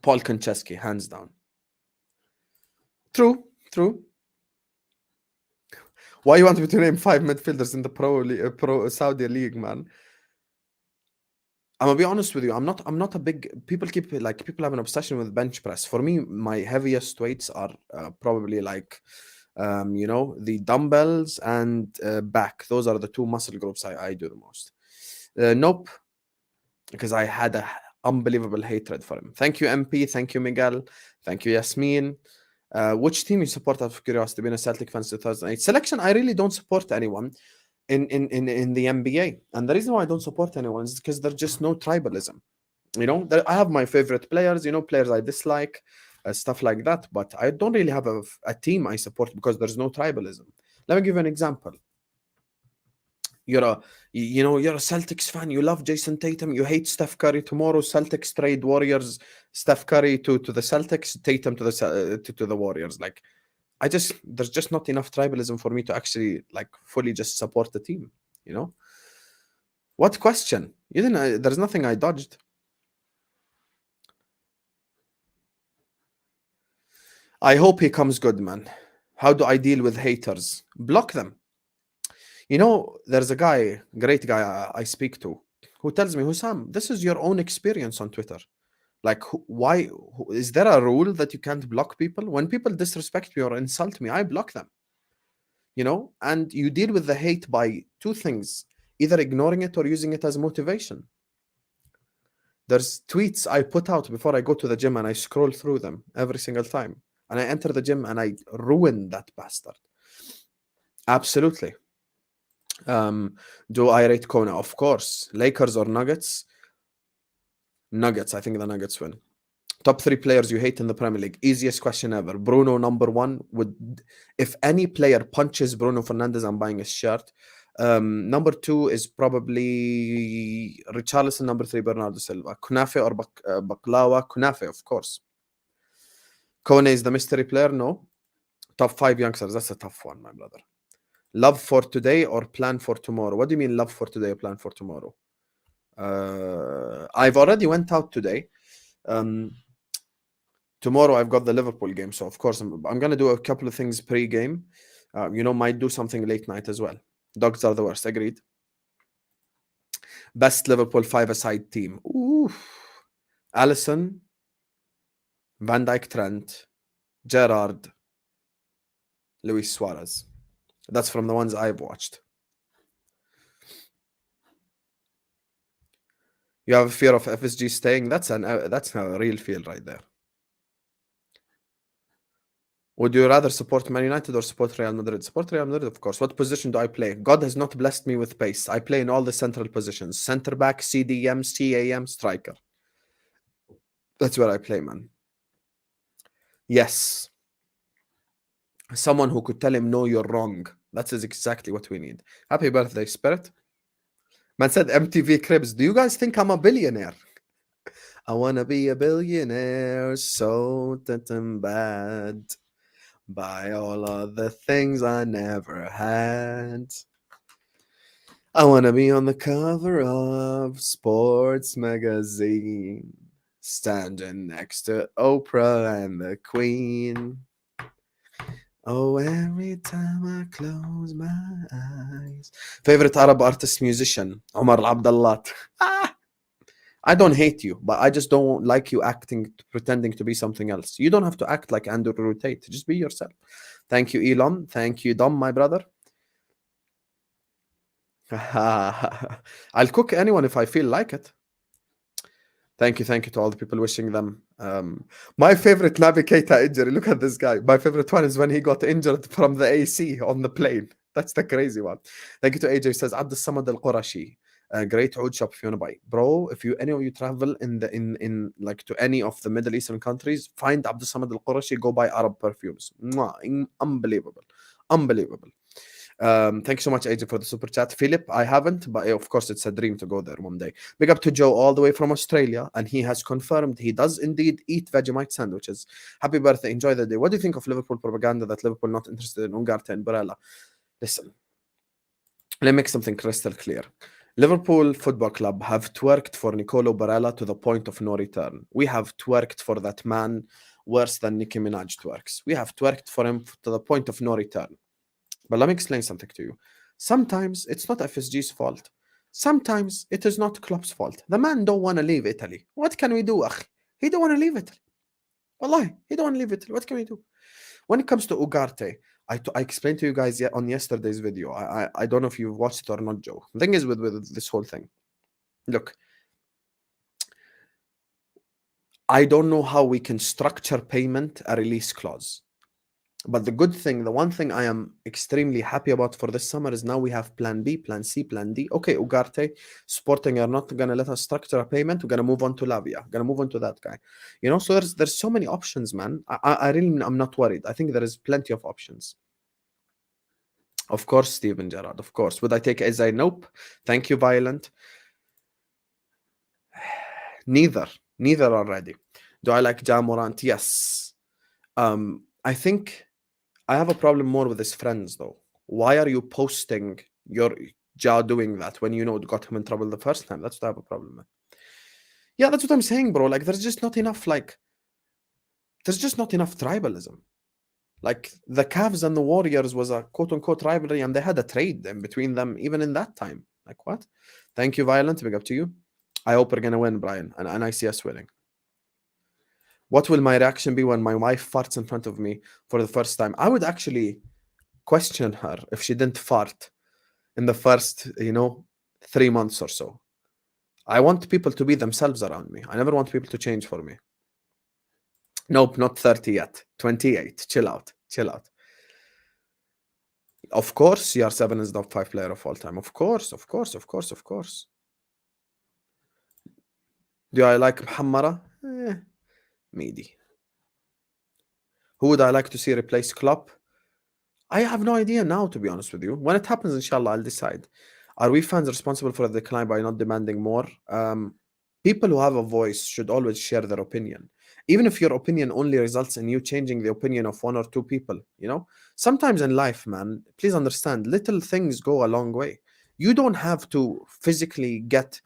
Paul Konchesky, hands down. True. Why you want me to name 5 midfielders in the pro Saudi League, man? I'm gonna be honest with you. I'm not a big. People have an obsession with bench press. For me, my heaviest weights are probably like, the dumbbells and back. Those are the 2 muscle groups I do the most. Nope, because I had a unbelievable hatred for him. Thank you, MP. Thank you, Miguel. Thank you, Yasmin. Which team you support out of curiosity? Being a Celtic fan since 2008. Selection, I really don't support anyone in the NBA. And the reason why I don't support anyone is because there's just no tribalism. I have my favorite players, players I dislike, stuff like that. But I don't really have a team I support because there's no tribalism. Let me give you an example. You're a Celtics fan. You love Jason Tatum. You hate Steph Curry. Tomorrow, Celtics trade Warriors. Steph Curry to the Celtics. Tatum to the Warriors. Like, there's just not enough tribalism for me to actually like fully just support the team. What question? You didn't. There's nothing I dodged. I hope he comes good, man. How do I deal with haters? Block them. There's a guy, great guy I speak to, who tells me, Husam, this is your own experience on Twitter. Like, why? Is there a rule that you can't block people? When people disrespect me or insult me, I block them. And you deal with the hate by 2 things, either ignoring it or using it as motivation. There's tweets I put out before I go to the gym and I scroll through them every single time. And I enter the gym and I ruin that bastard. Absolutely. Do I rate Kona? Of course. Lakers or Nuggets? Nuggets. I think the Nuggets win. Top 3 players you hate in the Premier League. Easiest question ever. Bruno, number 1. If any player punches Bruno Fernandes, I'm buying his shirt. Number 2 is probably Richarlison. Number 3, Bernardo Silva. Kunafe or Baklawa? Kunafe, of course. Kone is the mystery player? No. Top 5 youngsters. That's a tough one, my brother. Love for today or plan for tomorrow? What do you mean love for today or plan for tomorrow? I've already went out today. Tomorrow I've got the Liverpool game, so of course I'm going to do a couple of things pre-game. Might do something late night as well. Dogs are the worst, agreed. Best Liverpool 5-a-side team. Ooh. Alisson, Van Dijk, Trent, Gerrard, Luis Suarez. That's from the ones I've watched. You have a fear of FSG staying? That's a real fear right there. Would you rather support Man United or support Real Madrid? Support Real Madrid, of course. What position do I play? God has not blessed me with pace. I play in all the central positions. Center back, CDM, CAM, striker. That's where I play, man. Yes. Someone who could tell him, no, you're wrong. That is exactly what we need. Happy birthday, Spirit. Man said MTV Cribs. Do you guys think I'm a billionaire? I want to be a billionaire so bad. Buy all of the things I never had. I want to be on the cover of Sports Magazine, standing next to Oprah and the Queen. Oh, every time I close my eyes. Favorite Arab artist musician? Omar Abdallah. I don't hate you, but I just don't like you pretending to be something else. You don't have to act like Andrew Tate. Just be yourself. Thank you, Elon. Thank you, Dom, my brother. I'll cook anyone if I feel like it. Thank you to all the people wishing them. My favorite Naby Keita injury. Look at this guy. My favorite one is when he got injured from the AC on the plane. That's the crazy one. Thank you to AJ. Says Abd Samad Al Qurashi. Great oud shop if you want to buy, bro. If any of you travel in like to any of the Middle Eastern countries, find Abd Samad Al Qurashi. Go buy Arab perfumes. Unbelievable. Thank you so much, AJ, for the super chat. Philip, I haven't, but of course it's a dream to go there one day. Big up to Joe all the way from Australia, and he has confirmed he does indeed eat Vegemite sandwiches. Happy birthday, enjoy the day. What do you think of Liverpool propaganda that Liverpool not interested in Ugarte and Barella? Listen, let me make something crystal clear. Liverpool Football Club have twerked for Nicolo Barella to the point of no return. We have twerked for that man worse than Nicki Minaj twerks. We have twerked for him to the point of no return. But let me explain something to you. Sometimes it's not FSG's fault. Sometimes it is not Klopp's fault. The man don't want to leave Italy. What can we do, akhi? He don't want to leave Italy. Wallahi, he don't want to leave Italy. What can we do? When it comes to Ugarte, I explained to you guys on yesterday's video. I don't know if you've watched it or not, Joe. The thing is with this whole thing. Look, I don't know how we can structure payment a release clause. But the good thing, the one thing I am extremely happy about for this summer is now we have plan B, plan C, plan D. Okay, Ugarte, Sporting are not going to let us structure a payment. We're going to move on to Lavia. Going to move on to that guy. You know, so there's so many options, man. I'm not worried. I think there is plenty of options. Of course, Steven Gerrard, of course. Would I take Eze? Nope. Thank you, Violent. Neither already. Do I like Ja Morant? Yes. I think I have a problem more with his friends, though. Why are you posting your Ja doing that when you know it got him in trouble the first time? That's what I have a problem with. Yeah, that's what I'm saying, bro. Like, there's just not enough, tribalism. Like, the Cavs and the Warriors was a quote-unquote rivalry, and they had a trade in between them, even in that time. Like, what? Thank you, Violent. Big up to you. I hope we're going to win, Brian, and I see us winning. What will my reaction be when my wife farts in front of me for the first time? I would actually question her if she didn't fart in the first, 3 months or so. I want people to be themselves around me. I never want people to change for me. Nope, not 30 yet. 28. Chill out. Of course, CR7 is the top 5 player of all time. Of course. Do I like Muhammara? Meaty. Who would I like to see replace Klopp? I have no idea now, to be honest with you. When it happens, inshallah, I'll decide. Are we fans responsible for the decline by not demanding more? People who have a voice should always share their opinion. Even if your opinion only results in you changing the opinion of 1 or 2 people, Sometimes in life, man, please understand, little things go a long way. You don't have to physically get,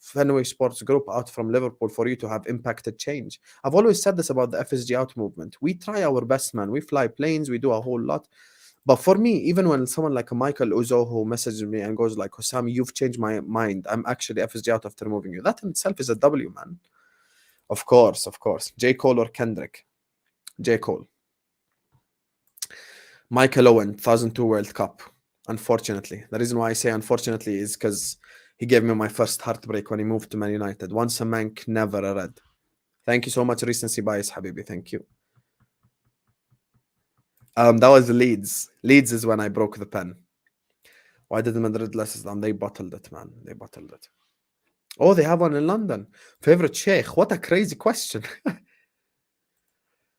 Fenway Sports Group out from Liverpool for you to have impacted change. I've always said this about the FSG out movement. We try our best, man. We fly planes. We do a whole lot. But for me, even when someone like Michael Uzo who messages me and goes like, Husam, you've changed my mind. I'm actually FSG out after moving you. That in itself is a W, man. Of course. J. Cole or Kendrick? J. Cole. Michael Owen, 2002 World Cup. Unfortunately. The reason why I say unfortunately is because he gave me my first heartbreak when he moved to Man United. Once a Mank, never a Red. Thank you so much, recency bias, Habibi. Thank you. That was Leeds. Leeds is when I broke the pen. Why did Madrid less than they bottled it, man? They bottled it. Oh, they have one in London. Favorite sheikh? What a crazy question.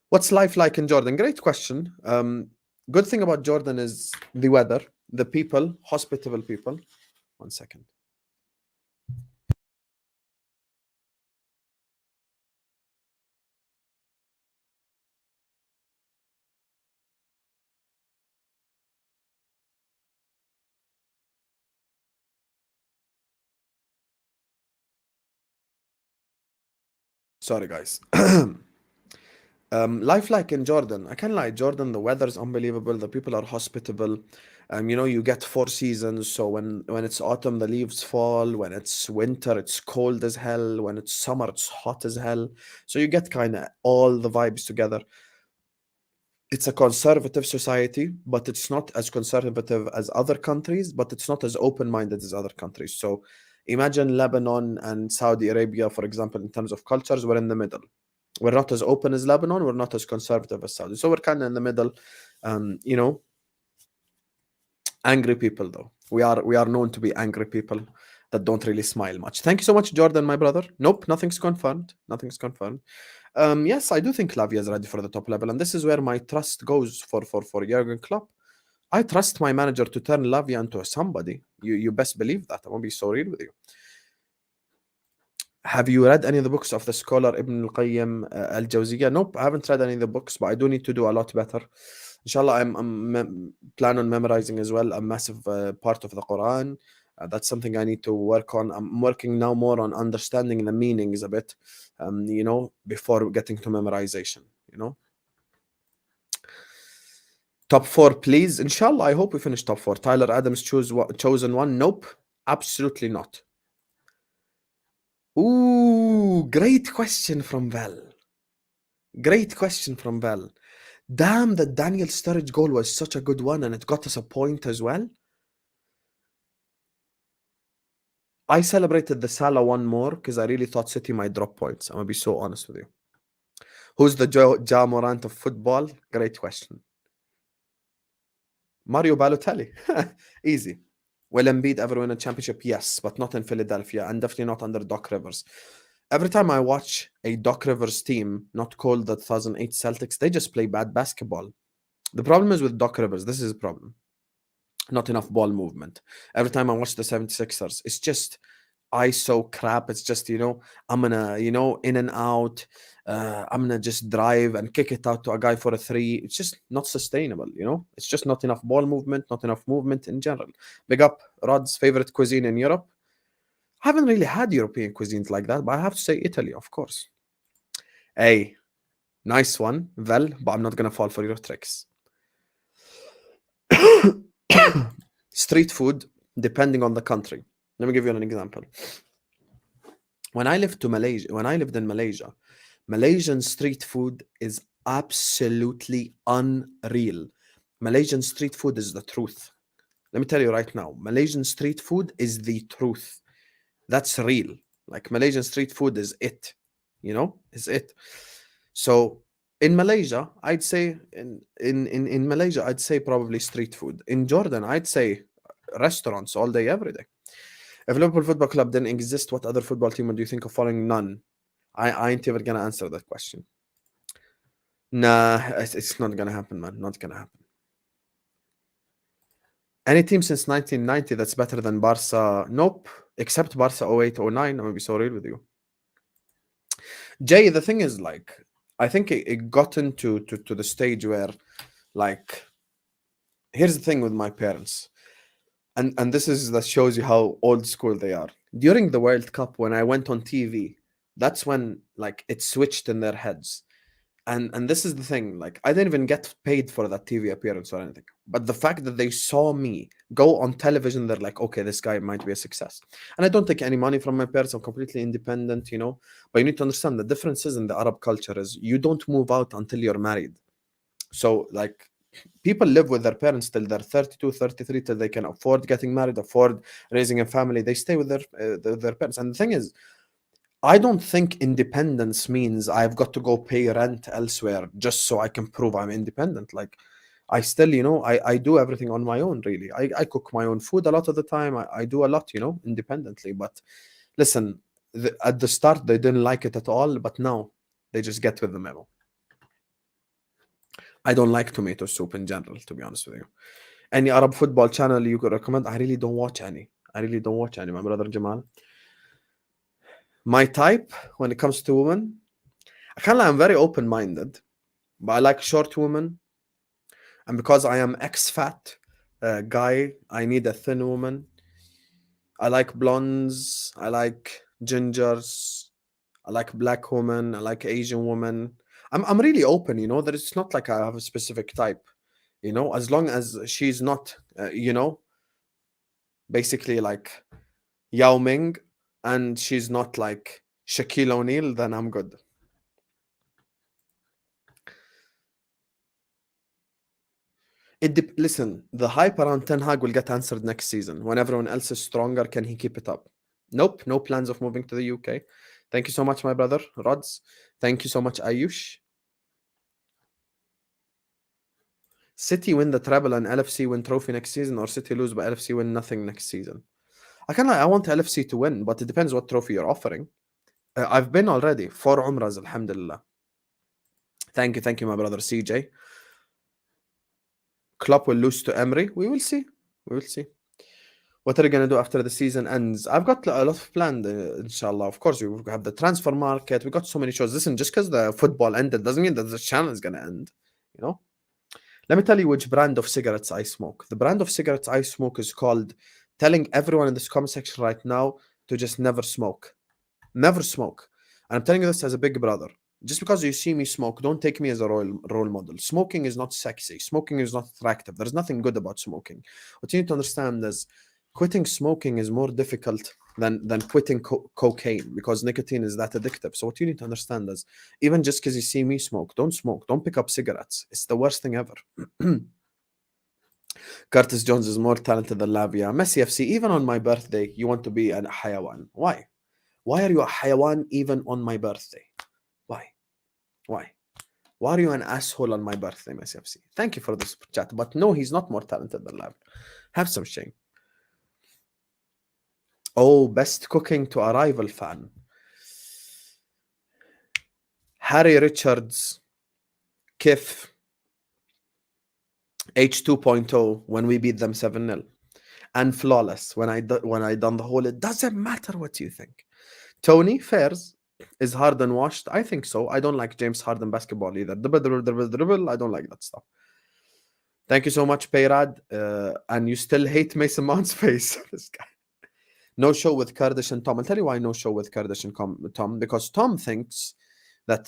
What's life like in Jordan? Great question. Good thing about Jordan is the weather, the people, hospitable people. 1 second. Sorry, guys. Life like in Jordan. I can't lie. Jordan, the weather is unbelievable. The people are hospitable. You get 4 seasons. So when it's autumn, the leaves fall. When it's winter, it's cold as hell. When it's summer, it's hot as hell. So you get kind of all the vibes together. It's a conservative society, but it's not as conservative as other countries, but it's not as open-minded as other countries. So imagine Lebanon and Saudi Arabia, for example, in terms of cultures, we're in the middle. We're not as open as Lebanon, we're not as conservative as Saudi. So we're kind of in the middle. Angry people though. We are known to be angry people that don't really smile much. Thank you so much, Jordan, my brother. Nope, nothing's confirmed. Nothing's confirmed. Yes, I do think Lavia is ready for the top level, and this is where my trust goes for Jurgen Klopp. I trust my manager to turn Lavia into somebody. You best believe that. I won't be so real with you. Have you read any of the books of the scholar Ibn al-Qayyim al-Jawziyya? Nope, I haven't read any of the books, but I do need to do a lot better. Inshallah, I'm plan on memorizing as well a massive part of the Quran. That's something I need to work on. I'm working now more on understanding the meanings a bit, before getting to memorization, Top 4, please. Inshallah, I hope we finish top 4. Tyler Adams chosen one. Nope, absolutely not. Ooh, great question from Val. Great question from Val. Damn, the Daniel Sturridge goal was such a good one, and it got us a point as well. I celebrated the Salah one more because I really thought City might drop points. I'm going to be so honest with you. Who's the Ja Morant of football? Great question. Mario Balotelli. Easy. Will Embiid ever win a championship? Yes, but not in Philadelphia, and definitely not under Doc Rivers. Every time I watch a Doc Rivers team, not called the 2008 Celtics, they just play bad basketball. The problem is with Doc Rivers, this is a problem. Not enough ball movement. Every time I watch the 76ers, it's just ISO crap. It's just, I'm going to, in and out. I'm going to just drive and kick it out to a guy for a 3. It's just not sustainable, It's just not enough ball movement, not enough movement in general. Big up, Rod's favorite cuisine in Europe. I haven't really had European cuisines like that, but I have to say Italy, of course. Hey, nice one, Vel, but I'm not going to fall for your tricks. Street food, depending on the country. Let me give you an example. When I lived in Malaysia, Malaysian street food is absolutely unreal. Malaysian street food is the truth. Let me tell you right now, Malaysian street food is the truth. That's real. Like Malaysian street food is it, is it. So in Malaysia, I'd say in Malaysia, I'd say probably street food. In Jordan, I'd say restaurants all day, every day. If Liverpool Football Club didn't exist, what other football team would you think of following? None. I ain't ever gonna answer that question. Nah, it's not gonna happen, man. Not gonna happen. Any team since 1990 that's better than Barca? Nope. Except Barca 08, 09. I'm gonna be so real with you. Jay, the thing is, I think it got into to the stage where, here's the thing with my parents. And this is that shows you how old school they are. During the World Cup, when I went on TV, that's when it switched in their heads. And this is the thing, I didn't even get paid for that TV appearance or anything. But the fact that they saw me go on television, they're like, okay, this guy might be a success. And I don't take any money from my parents. I'm completely independent, But you need to understand the differences in the Arab culture is you don't move out until you're married. So people live with their parents till they're 32, 33, till they can afford getting married, afford raising a family. They stay with their parents. And the thing is, I don't think independence means I've got to go pay rent elsewhere just so I can prove I'm independent. I still, I do everything on my own, really. I cook my own food a lot of the time. I do a lot, independently. But listen, at the start, they didn't like it at all, but now they just get with the memo. I don't like tomato soup in general, to be honest with you. Any Arab football channel you could recommend? I really don't watch any. My brother Jamal. My type when it comes to women, I'm very open-minded, but I like short women. And because I am ex-fat guy, I need a thin woman. I like blondes. I like gingers. I like black women. I like Asian women. I'm really open, that it's not like I have a specific type, as long as she's not, basically like Yao Ming and she's not like Shaquille O'Neal, then I'm good. Listen, the hype around Ten Hag will get answered next season. When everyone else is stronger, can he keep it up? Nope, no plans of moving to the UK. Thank you so much, my brother, Rods. Thank you so much, Ayush. City win the treble and LFC win trophy next season, or City lose but LFC win nothing next season? I want LFC to win, but it depends what trophy you're offering. I've been already 4 Umrahs, alhamdulillah. Thank you, my brother CJ. Klopp will lose to Emery. We will see. What are you going to do after the season ends? I've got a lot of planned, inshallah. Of course, we have the transfer market. We got so many shows. Listen, just because the football ended doesn't mean that the channel is going to end, Let me tell you which brand of cigarettes I smoke. The brand of cigarettes I smoke is called, telling everyone in this comment section right now to just never smoke. Never smoke. And I'm telling you this as a big brother. Just because you see me smoke, don't take me as a role model. Smoking is not sexy. Smoking is not attractive. There's nothing good about smoking. What you need to understand is quitting smoking is more difficult than quitting cocaine, because nicotine is that addictive. So what you need to understand is, even just because you see me smoke, don't smoke. Don't pick up cigarettes. It's the worst thing ever. Curtis Jones is more talented than Lavia. Messi FC, even on my birthday, you want to be a hayawan. Why? Why are you a hayawan even on my birthday? Why? Why are you an asshole on my birthday, Messi FC? Thank you for this chat. But no, he's not more talented than Lavia. Have some shame. Oh, best cooking to a rival fan. Harry Richards, Kif, H2.0 when we beat them 7-0. And Flawless when I done the whole, it doesn't matter what you think. Tony Fairs, is Harden washed? I think so. I don't like James Harden basketball either. Dribble. I don't like that stuff. Thank you so much, Payrad. And you still hate Mason Mount's face. This guy. No show with Kurdish and Tom. I'll tell you why no show with Kurdish and Tom. Because Tom thinks that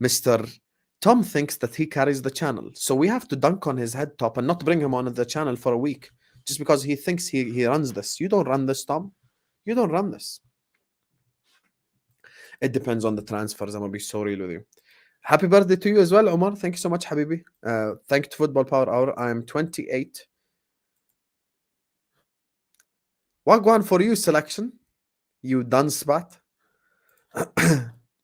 Mr. Tom thinks that he carries the channel. So we have to dunk on his head top and not bring him on the channel for a week. Just because he thinks he runs this. You don't run this, Tom. You don't run this. It depends on the transfers. I'm going to be so real with you. Happy birthday to you as well, Omar. Thank you so much, Habibi. Thank you to Football Power Hour. I am 28. Wagwan for you, selection. You done spat.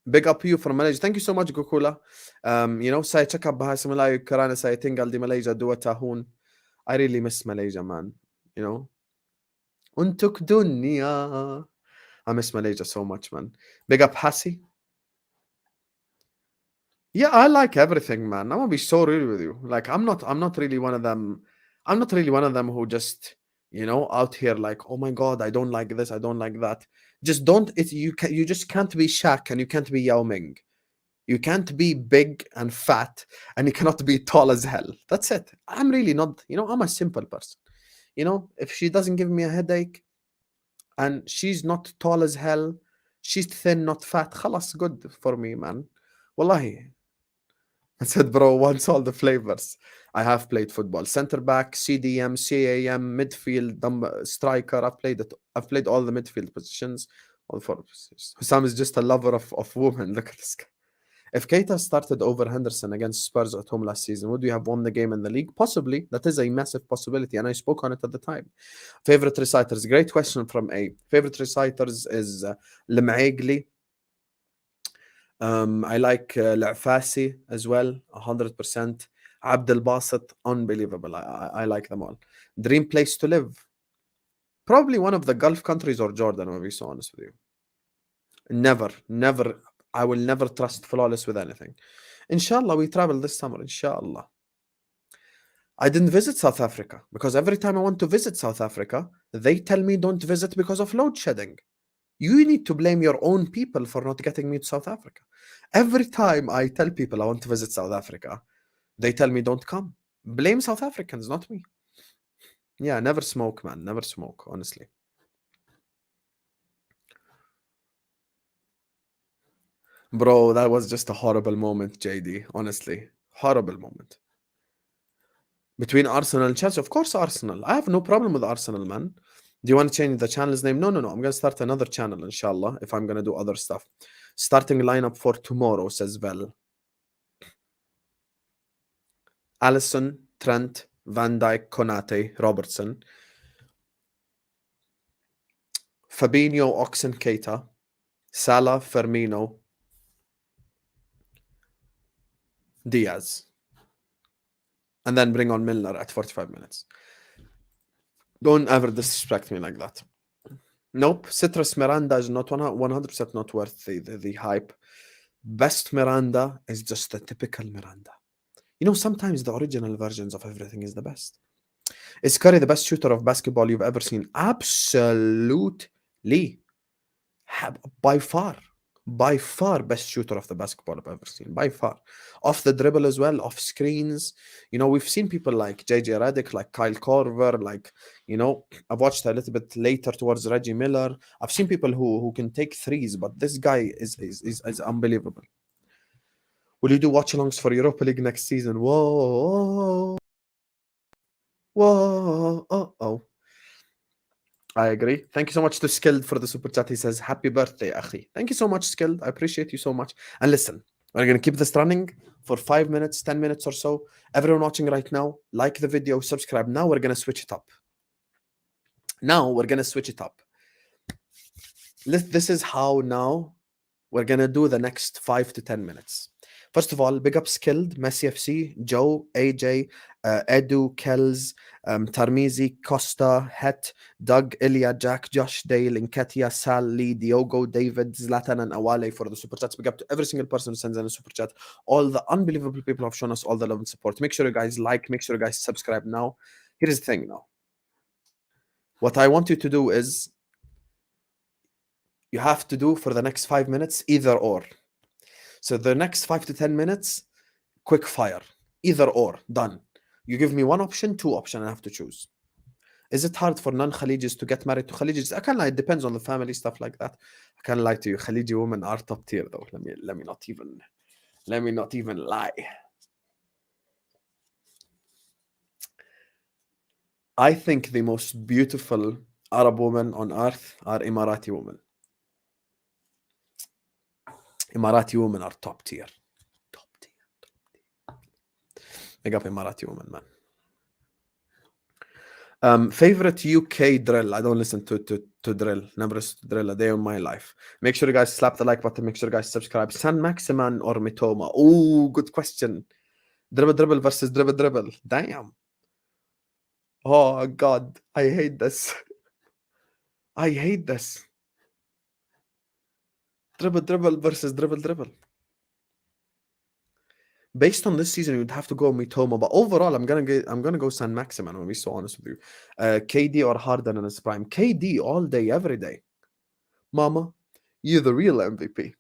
Big up you from Malaysia. Thank you so much, Gokula. Saya cakap bahasa Melayu kerana saya tinggal di Malaysia 2 tahun. I really miss Malaysia, man. Untuk dunia. I miss Malaysia so much, man. Big up Hassi. Yeah, I like everything, man. I'm gonna be so real with you. Like, I'm not really one of them. I'm not really one of them who just, out here like, oh my God, I don't like this, I don't like that. Just don't. You just can't be Shaq and you can't be Yao Ming. You can't be big and fat and you cannot be tall as hell. That's it. I'm really not. I'm a simple person. If she doesn't give me a headache, and she's not tall as hell, she's thin, not fat, khalas, good for me, man. Wallahi. I said, bro, what's all the flavors? I have played football. Center back, CDM, CAM, midfield, striker. I've played all the midfield positions. All 4 positions. Husam is just a lover of women. Look at this guy. If Keita started over Henderson against Spurs at home last season, would we have won the game in the league? Possibly. That is a massive possibility, and I spoke on it at the time. Favorite reciters? Great question from A. Favorite reciters is Lem'aigli, I like L'Afasi as well, 100%. Abdel Basit, unbelievable. I like them all. Dream place to live. Probably one of the Gulf countries or Jordan, I'll be so honest with you. Never. I will never trust Flawless with anything. Inshallah, we travel this summer. Inshallah. I didn't visit South Africa because every time I want to visit South Africa, they tell me don't visit because of load shedding. You need to blame your own people for not getting me to South Africa. Every time I tell people I want to visit South Africa, they tell me don't come. Blame South Africans, not me. Yeah, never smoke, man. Never smoke, honestly. Bro, that was just a horrible moment, JD. Honestly, horrible moment. Between Arsenal and Chelsea, of course, Arsenal. I have no problem with Arsenal, man. Do you want to change the channel's name? No. I'm going to start another channel, inshallah, if I'm going to do other stuff. Starting lineup for tomorrow, says Vel. Alisson, Trent, Van Dijk, Konate, Robertson. Fabinho, Oxen, Keita. Salah, Firmino. Diaz. And then bring on Milner at 45 minutes. Don't ever disrespect me like that. Nope. Citrus Miranda is not 100% not worth the hype. Best Miranda is just the typical Miranda. You know, sometimes the original versions of everything is the best. Is Curry the best shooter of basketball you've ever seen? Absolutely. By far best shooter of the basketball I've ever seen, by far. Off the dribble as well, off screens. You know, we've seen people like JJ Redick, like Kyle Korver, like, you know, I've watched a little bit later towards Reggie Miller. I've seen people who can take threes, but this guy is unbelievable. Will you do watch-alongs for Europa League next season? Whoa. Oh. I agree. Thank you so much to Skilled for the super chat. He says, happy birthday, Akhi. Thank you so much, Skilled. I appreciate you so much. And listen, we're going to keep this running for 5 minutes, 10 minutes or so. Everyone watching right now, like the video, subscribe. Now we're going to switch it up. This is how now we're going to do the next 5 to 10 minutes. First of all, big up Skilled, Messi FC, Joe, AJ, Edu, Kells, Tarmizi, Costa, Het, Doug, Ilya, Jack, Josh, Dale, Nketia, Sal, Lee, Diogo, David, Zlatan, and Awale for the super chats. Big up to every single person who sends in a super chat. All the unbelievable people have shown us all the love and support. Make sure you guys like, make sure you guys subscribe now. Here's the thing now. What I want you to do is, you have to do for the next 5 minutes, either or. So the next 5 to 10 minutes, quick fire. Either or, done. You give me one option, 2 options, I have to choose. Is it hard for non-Khalijis to get married to Khalijis? I can't lie, it depends on the family, stuff like that. I can't lie to you. Khaliji women are top tier though. Let me not even lie. I think the most beautiful Arab women on earth are Emirati women. Emirati women are top tier. Big up Emirati women, man. Favorite UK drill? I don't listen to drill. Never listen to drill a day in my life. Make sure you guys slap the like button. Make sure you guys subscribe. San Maximan or Mitoma? Oh, good question. Dribble versus dribble. Damn. Oh, God. I hate this. Dribble versus dribble. Based on this season, you'd have to go Mitoma, but overall, I'm gonna go San Maximan. I'll be so honest with you. KD or Harden in his prime. KD all day, every day. Mama, you're the real MVP.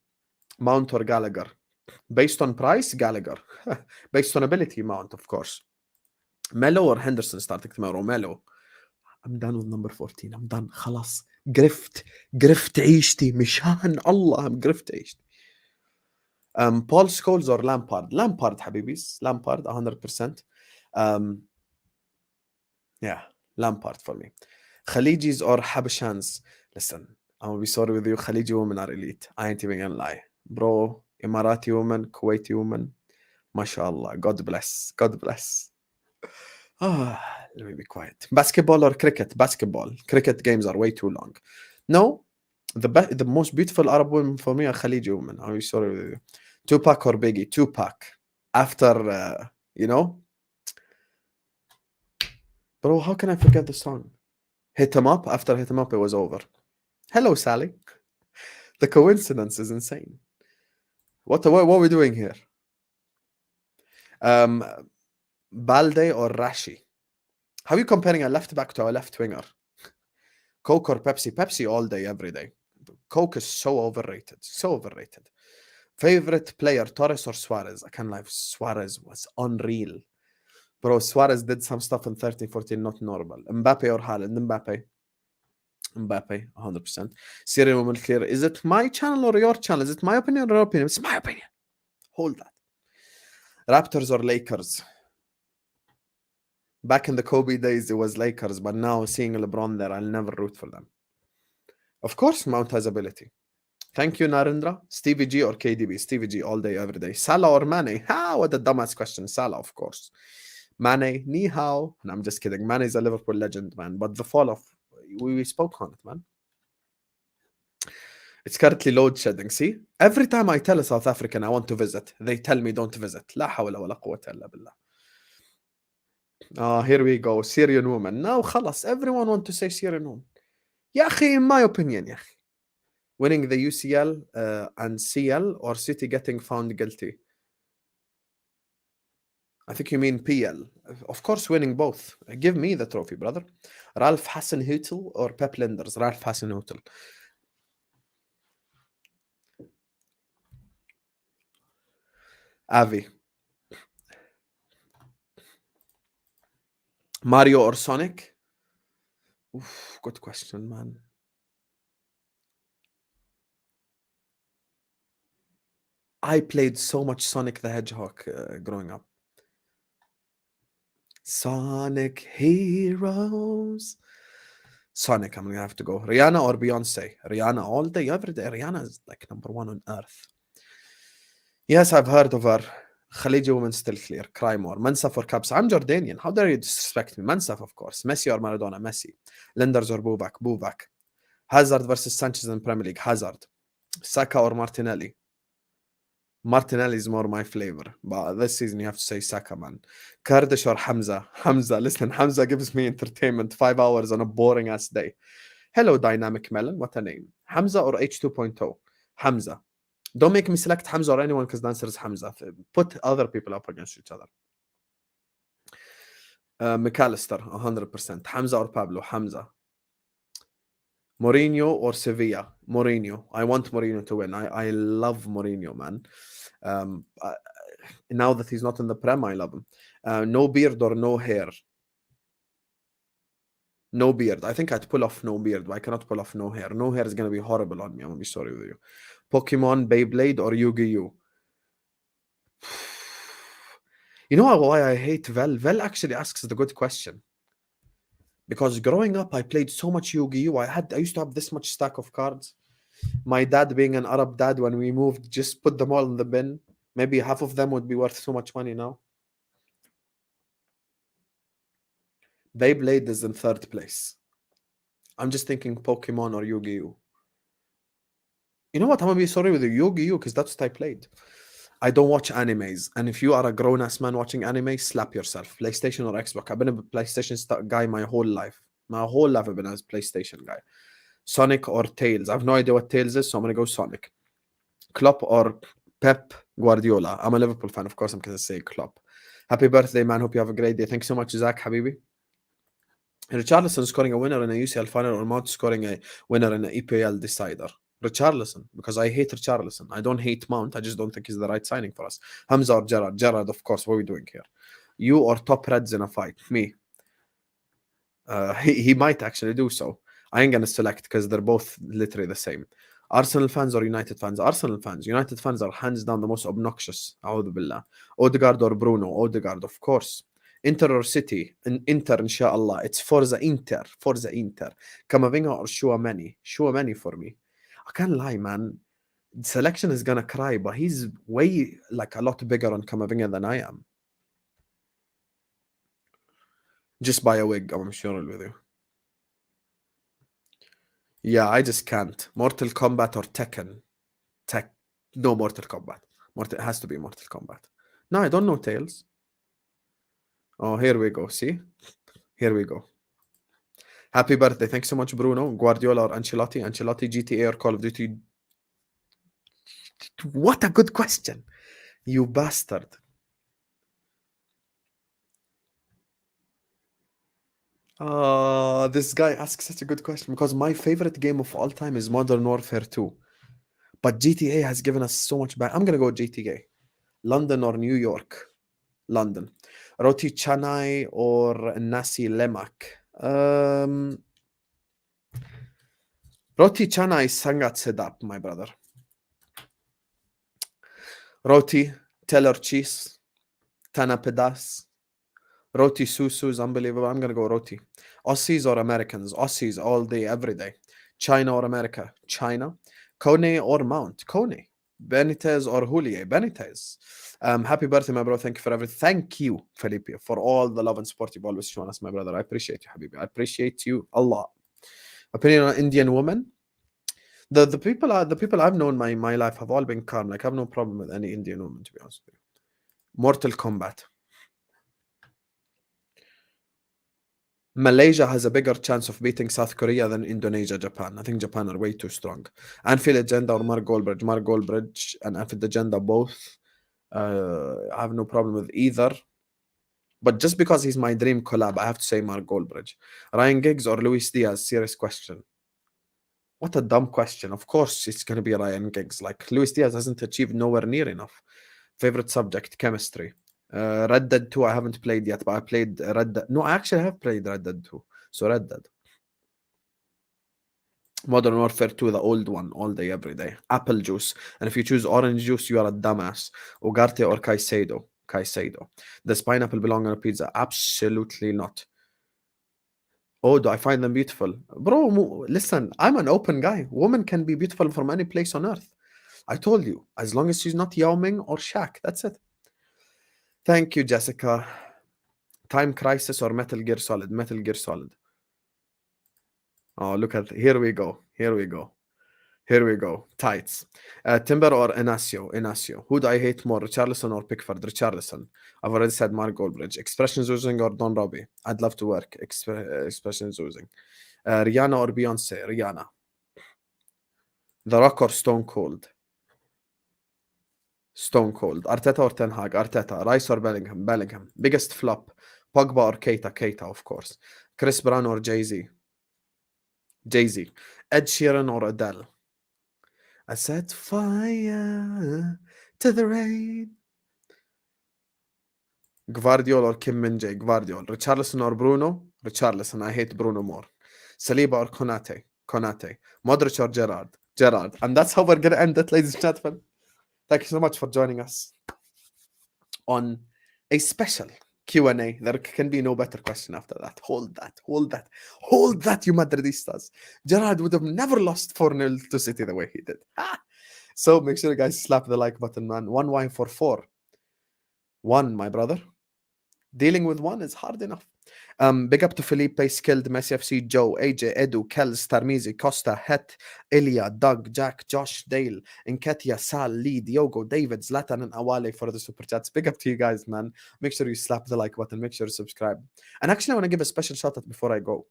Mount or Gallagher? Based on price, Gallagher. Based on ability, Mount, of course. Melo or Henderson starting tomorrow? Melo. I'm done with number 14. I'm done. خلاص. قرفت عيشتي مشان الله. I'm قرفت عيشتي. Paul Scholes or Lampard? Lampard, habibis. Lampard, 100%. Yeah, Lampard for me. Khalijis or Habashans? Listen, I'm gonna be sorry with you. Khaliji women are elite. I ain't even gonna lie. Bro, Emirati woman, Kuwaiti woman. MashaAllah. God bless. Let me be quiet. Basketball or cricket? Basketball. Cricket games are way too long. No, The most beautiful Arab women for me are Khaliji women. I'm sorry with you. Tupac or Biggie? Tupac. After, you know? Bro, how can I forget the song? Hit Him Up. After Hit Him Up, it was over. Hello, Sally. The coincidence is insane. What are we doing here? Balde or Rashi? How are you comparing a left back to a left winger? Coke or Pepsi? Pepsi all day, every day. Coke is so overrated. So overrated. Favorite player, Torres or Suarez? I can't lie. Suarez was unreal. Bro, Suarez did some stuff in 13-14, not normal. Mbappe or Haaland? Mbappe, 100%. Syrian woman clear. Is it my channel or your channel? Is it my opinion or your opinion? It's my opinion. Hold that. Raptors or Lakers? Back in the Kobe days, it was Lakers, but now seeing LeBron there, I'll never root for them. Of course, Mount has ability. Thank you, Narendra. Stevie G or KDB? Stevie G all day, every day. Salah or Mane? What a dumbass question. Salah, of course. Mane, ni hao. No, I'm just kidding. Mane is a Liverpool legend, man. But the fall off, we spoke on it, man. It's currently load shedding. See, every time I tell a South African I want to visit, they tell me don't visit. La hawla wa la quwwata illa billah. Here we go. Syrian woman. Now, خلاص. Everyone want to say Syrian woman. يا أخي, in my opinion, يا أخي. Winning the UCL and CL or City getting found guilty? I think you mean PL. Of course, winning both. Give me the trophy, brother. Ralph Hasenhutel or Pep Linders? Ralph Hasenhutel. Avi. Mario or Sonic? Oof, good question, man. I played so much Sonic the Hedgehog growing up. Sonic Heroes. Sonic, I'm gonna have to go. Rihanna or Beyonce? Rihanna all day, every day. Rihanna is like number one on earth. Yes, I've heard of her. Khaliji woman still clear. Cry more. Mansaf or Caps? I'm Jordanian. How dare you disrespect me? Mansaf, of course. Messi or Maradona? Messi. Lenders or Buvak? Buvak. Hazard versus Sanchez in Premier League? Hazard. Saka or Martinelli? Martinelli is more my flavor, but this season you have to say Saka, man. Kurdish or Hamza? Hamza, listen, Hamza gives me entertainment 5 hours on a boring ass day. Hello, Dynamic Melon, what a name. Hamza or H2.0? Hamza. Don't make me select Hamza or anyone because the answer is Hamza. Put other people up against each other. MacAllister, 100%. Hamza or Pablo? Hamza. Mourinho or Sevilla? Mourinho. I want Mourinho to win. I love Mourinho, man. Now that he's not in the Prem, I love him. No beard or no hair? No beard. I think I'd pull off no beard, but I cannot pull off no hair. No hair is going to be horrible on me. I'm going to be sorry with you. Pokemon, Beyblade, or Yu-Gi-Oh? You know why I hate Vel? Vel actually asks the good question. Because growing up, I played so much Yu-Gi-Oh! I used to have this much stack of cards. My dad, being an Arab dad, when we moved, just put them all in the bin. Maybe half of them would be worth so much money now. Beyblade is in 3rd place. I'm just thinking Pokemon or Yu-Gi-Oh! You know what? I'm going to be sorry with you. Yu-Gi-Oh! Because that's what I played. I don't watch animes. And if you are a grown-ass man watching anime, slap yourself. PlayStation or Xbox? I've been a PlayStation guy my whole life. My whole life I've been a PlayStation guy. Sonic or Tails? I have no idea what Tails is, so I'm going to go Sonic. Klopp or Pep Guardiola? I'm a Liverpool fan, of course I'm going to say Klopp. Happy birthday, man. Hope you have a great day. Thanks so much, Zach Habibi. Richarlison scoring a winner in a UCL final or Mount scoring a winner in an EPL decider? Richarlison, because I hate Richarlison. I don't hate Mount. I just don't think he's the right signing for us. Hamza or Gerrard? Gerrard, of course. What are we doing here? You or top Reds in a fight? Me. He might actually do so. I ain't going to select because they're both literally the same. Arsenal fans or United fans? Arsenal fans. United fans are hands down the most obnoxious. A'udhu billah. Odegaard or Bruno? Odegaard, of course. Inter or City? Inter, inshallah. It's Forza Inter. Forza Inter. Camavinga or Chouameni? Chouameni for me. I can't lie, man. The selection is going to cry, but he's way, like, a lot bigger on Camavinga than I am. Just buy a wig, I'm sure with you. Yeah, I just can't. Mortal Kombat or Tekken? No, Mortal Kombat. It has to be Mortal Kombat. No, I don't know Tails. Oh, here we go. See? Here we go. Happy birthday. Thanks so much, Bruno. Guardiola or Ancelotti? Ancelotti, GTA or Call of Duty? What a good question. You bastard. This guy asks such a good question because my favorite game of all time is Modern Warfare 2. But GTA has given us so much back. I'm going to go GTA. London or New York? London. Roti Canai or Nasi Lemak? Roti Canai Sangat Sedap, my brother. Roti, Teller cheese, Tana Pedas. Roti Susu is unbelievable. I'm going to go roti. Aussies or Americans? Aussies all day, every day. China or America? China. Kone or Mount? Kone. Benitez or Julie? Benitez. Happy birthday, my bro. Thank you for everything. Thank you, Felipe, for all the love and support you've always shown us, my brother. I appreciate you, Habibi. I appreciate you a lot. Opinion on Indian woman? The people I've known my life have all been calm. Like I have no problem with any Indian woman, to be honest with you. Mortal Kombat. Malaysia has a bigger chance of beating South Korea than Indonesia, Japan. I think Japan are way too strong. Anfield Agenda or Mark Goldbridge? Mark Goldbridge and Anfield Agenda both. I have no problem with either. But just because he's my dream collab, I have to say Mark Goldbridge. Ryan Giggs or Luis Diaz? Serious question. What a dumb question. Of course it's going to be Ryan Giggs. Like Luis Diaz hasn't achieved nowhere near enough. Favorite subject? Chemistry. Red Dead 2 I haven't played yet, but I played Red Dead. No, I actually have played Red Dead 2. So Red Dead. Modern Warfare 2, the old one, all day, every day. Apple juice. And if you choose orange juice, you are a dumbass. Ugarte or Caicedo? Caicedo. Does pineapple belong on a pizza? Absolutely not. Oh, do I find them beautiful? Bro, listen, I'm an open guy. Women can be beautiful from any place on earth. I told you, as long as she's not Yao Ming or Shaq, that's it. Thank you, Jessica. Time Crisis or Metal Gear Solid? Metal Gear Solid. Oh, look at here we go. Here we go. Here we go. Tights. Timber or Inacio? Inacio. Who do I hate more, Richarlison or Pickford? Richarlison. I've already said Mark Goldbridge. Expressions Oozing or Don Robbie? I'd love to work. Expressions Oozing. Rihanna or Beyonce? Rihanna. The Rock or Stone Cold? Stone Cold. Arteta or Ten Hag? Arteta. Rice or Bellingham? Bellingham. Biggest flop? Pogba or Keita? Keita, of course. Chris Brown or Jay-Z? Jay-Z. Ed Sheeran or Adele? I set fire to the rain. Gvardiol or Kim Min-jae? Gvardiol. Richarlison or Bruno? Richarlison. I hate Bruno more. Saliba or Konate? Konate. Modric or Gerrard? Gerrard. And that's how we're going to end it, ladies and gentlemen. Thank you so much for joining us on a special Q&A. There can be no better question after that. Hold that, you Madridistas. Gerrard would have never lost 4-0 to City the way he did. So make sure you guys slap the like button, man. 1 wine for 4. 1, my brother. Dealing with 1 is hard enough. Big up to Felipe, Skilled, Messi FC, Joe, AJ, Edu, Kels, Tarmizi, Costa, Het, Ilya, Doug, Jack, Josh, Dale, Enketia, Sal, Lee, Diogo, David, Zlatan, and Awale for the super chats. Big up to you guys, man. Make sure you slap the like button. Make sure you subscribe. And actually, I want to give a special shout out before I go.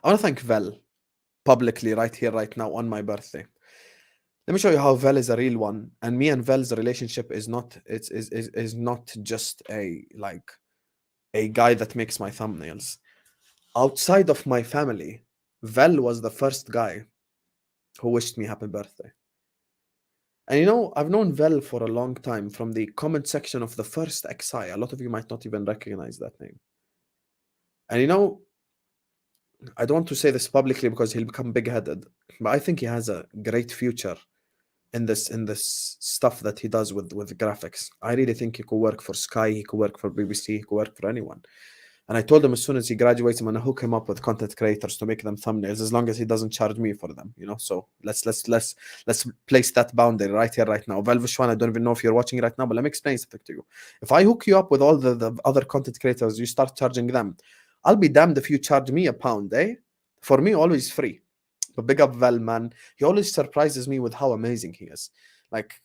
I want to thank Vel publicly right here, right now on my birthday. Let me show you how Vel is a real one. And me and Vel's relationship is not just a guy that makes my thumbnails. Outside of my family, Vel was the first guy who wished me happy birthday. And you know, I've known Vel for a long time from the comment section of the first XI. A lot of you might not even recognize that name. And you know, I don't want to say this publicly because he'll become big-headed, but I think he has a great future in this stuff that he does with graphics. I really think he could work for Sky, he could work for BBC, he could work for anyone. And I told him as soon as he graduates, I'm gonna hook him up with content creators to make them thumbnails, as long as he doesn't charge me for them, you know. So let's place that boundary right here, right now. Velvishwan, I don't even know if you're watching right now, but let me explain something to you. If I hook you up with all the other content creators, you start charging them. I'll be damned if you charge me £1, eh? For me, always free. But big up Val, man. He always surprises me with how amazing he is. Like,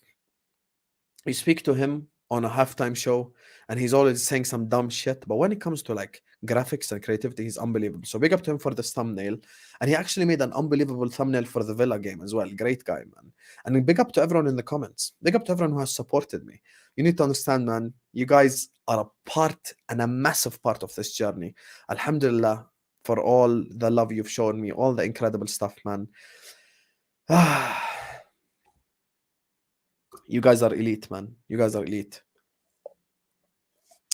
you speak to him on a halftime show and he's always saying some dumb shit, but when it comes to like graphics and creativity, he's unbelievable. So big up to him for this thumbnail. And he actually made an unbelievable thumbnail for the Villa game as well. Great guy, man. And big up to everyone in the comments. Big up to everyone who has supported me. You need to understand, man, you guys are a part and a massive part of this journey. Alhamdulillah for all the love you've shown me, all the incredible stuff, man. You guys are elite, man. You guys are elite.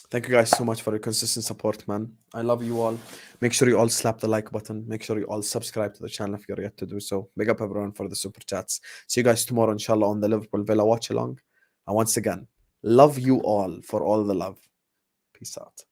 Thank you guys so much for your consistent support, man. I love you all. Make sure you all slap the like button. Make sure you all subscribe to the channel if you're yet to do so. Big up everyone for the super chats. See you guys tomorrow, inshallah, on the Liverpool Villa watch along. And once again, love you all for all the love. Peace out.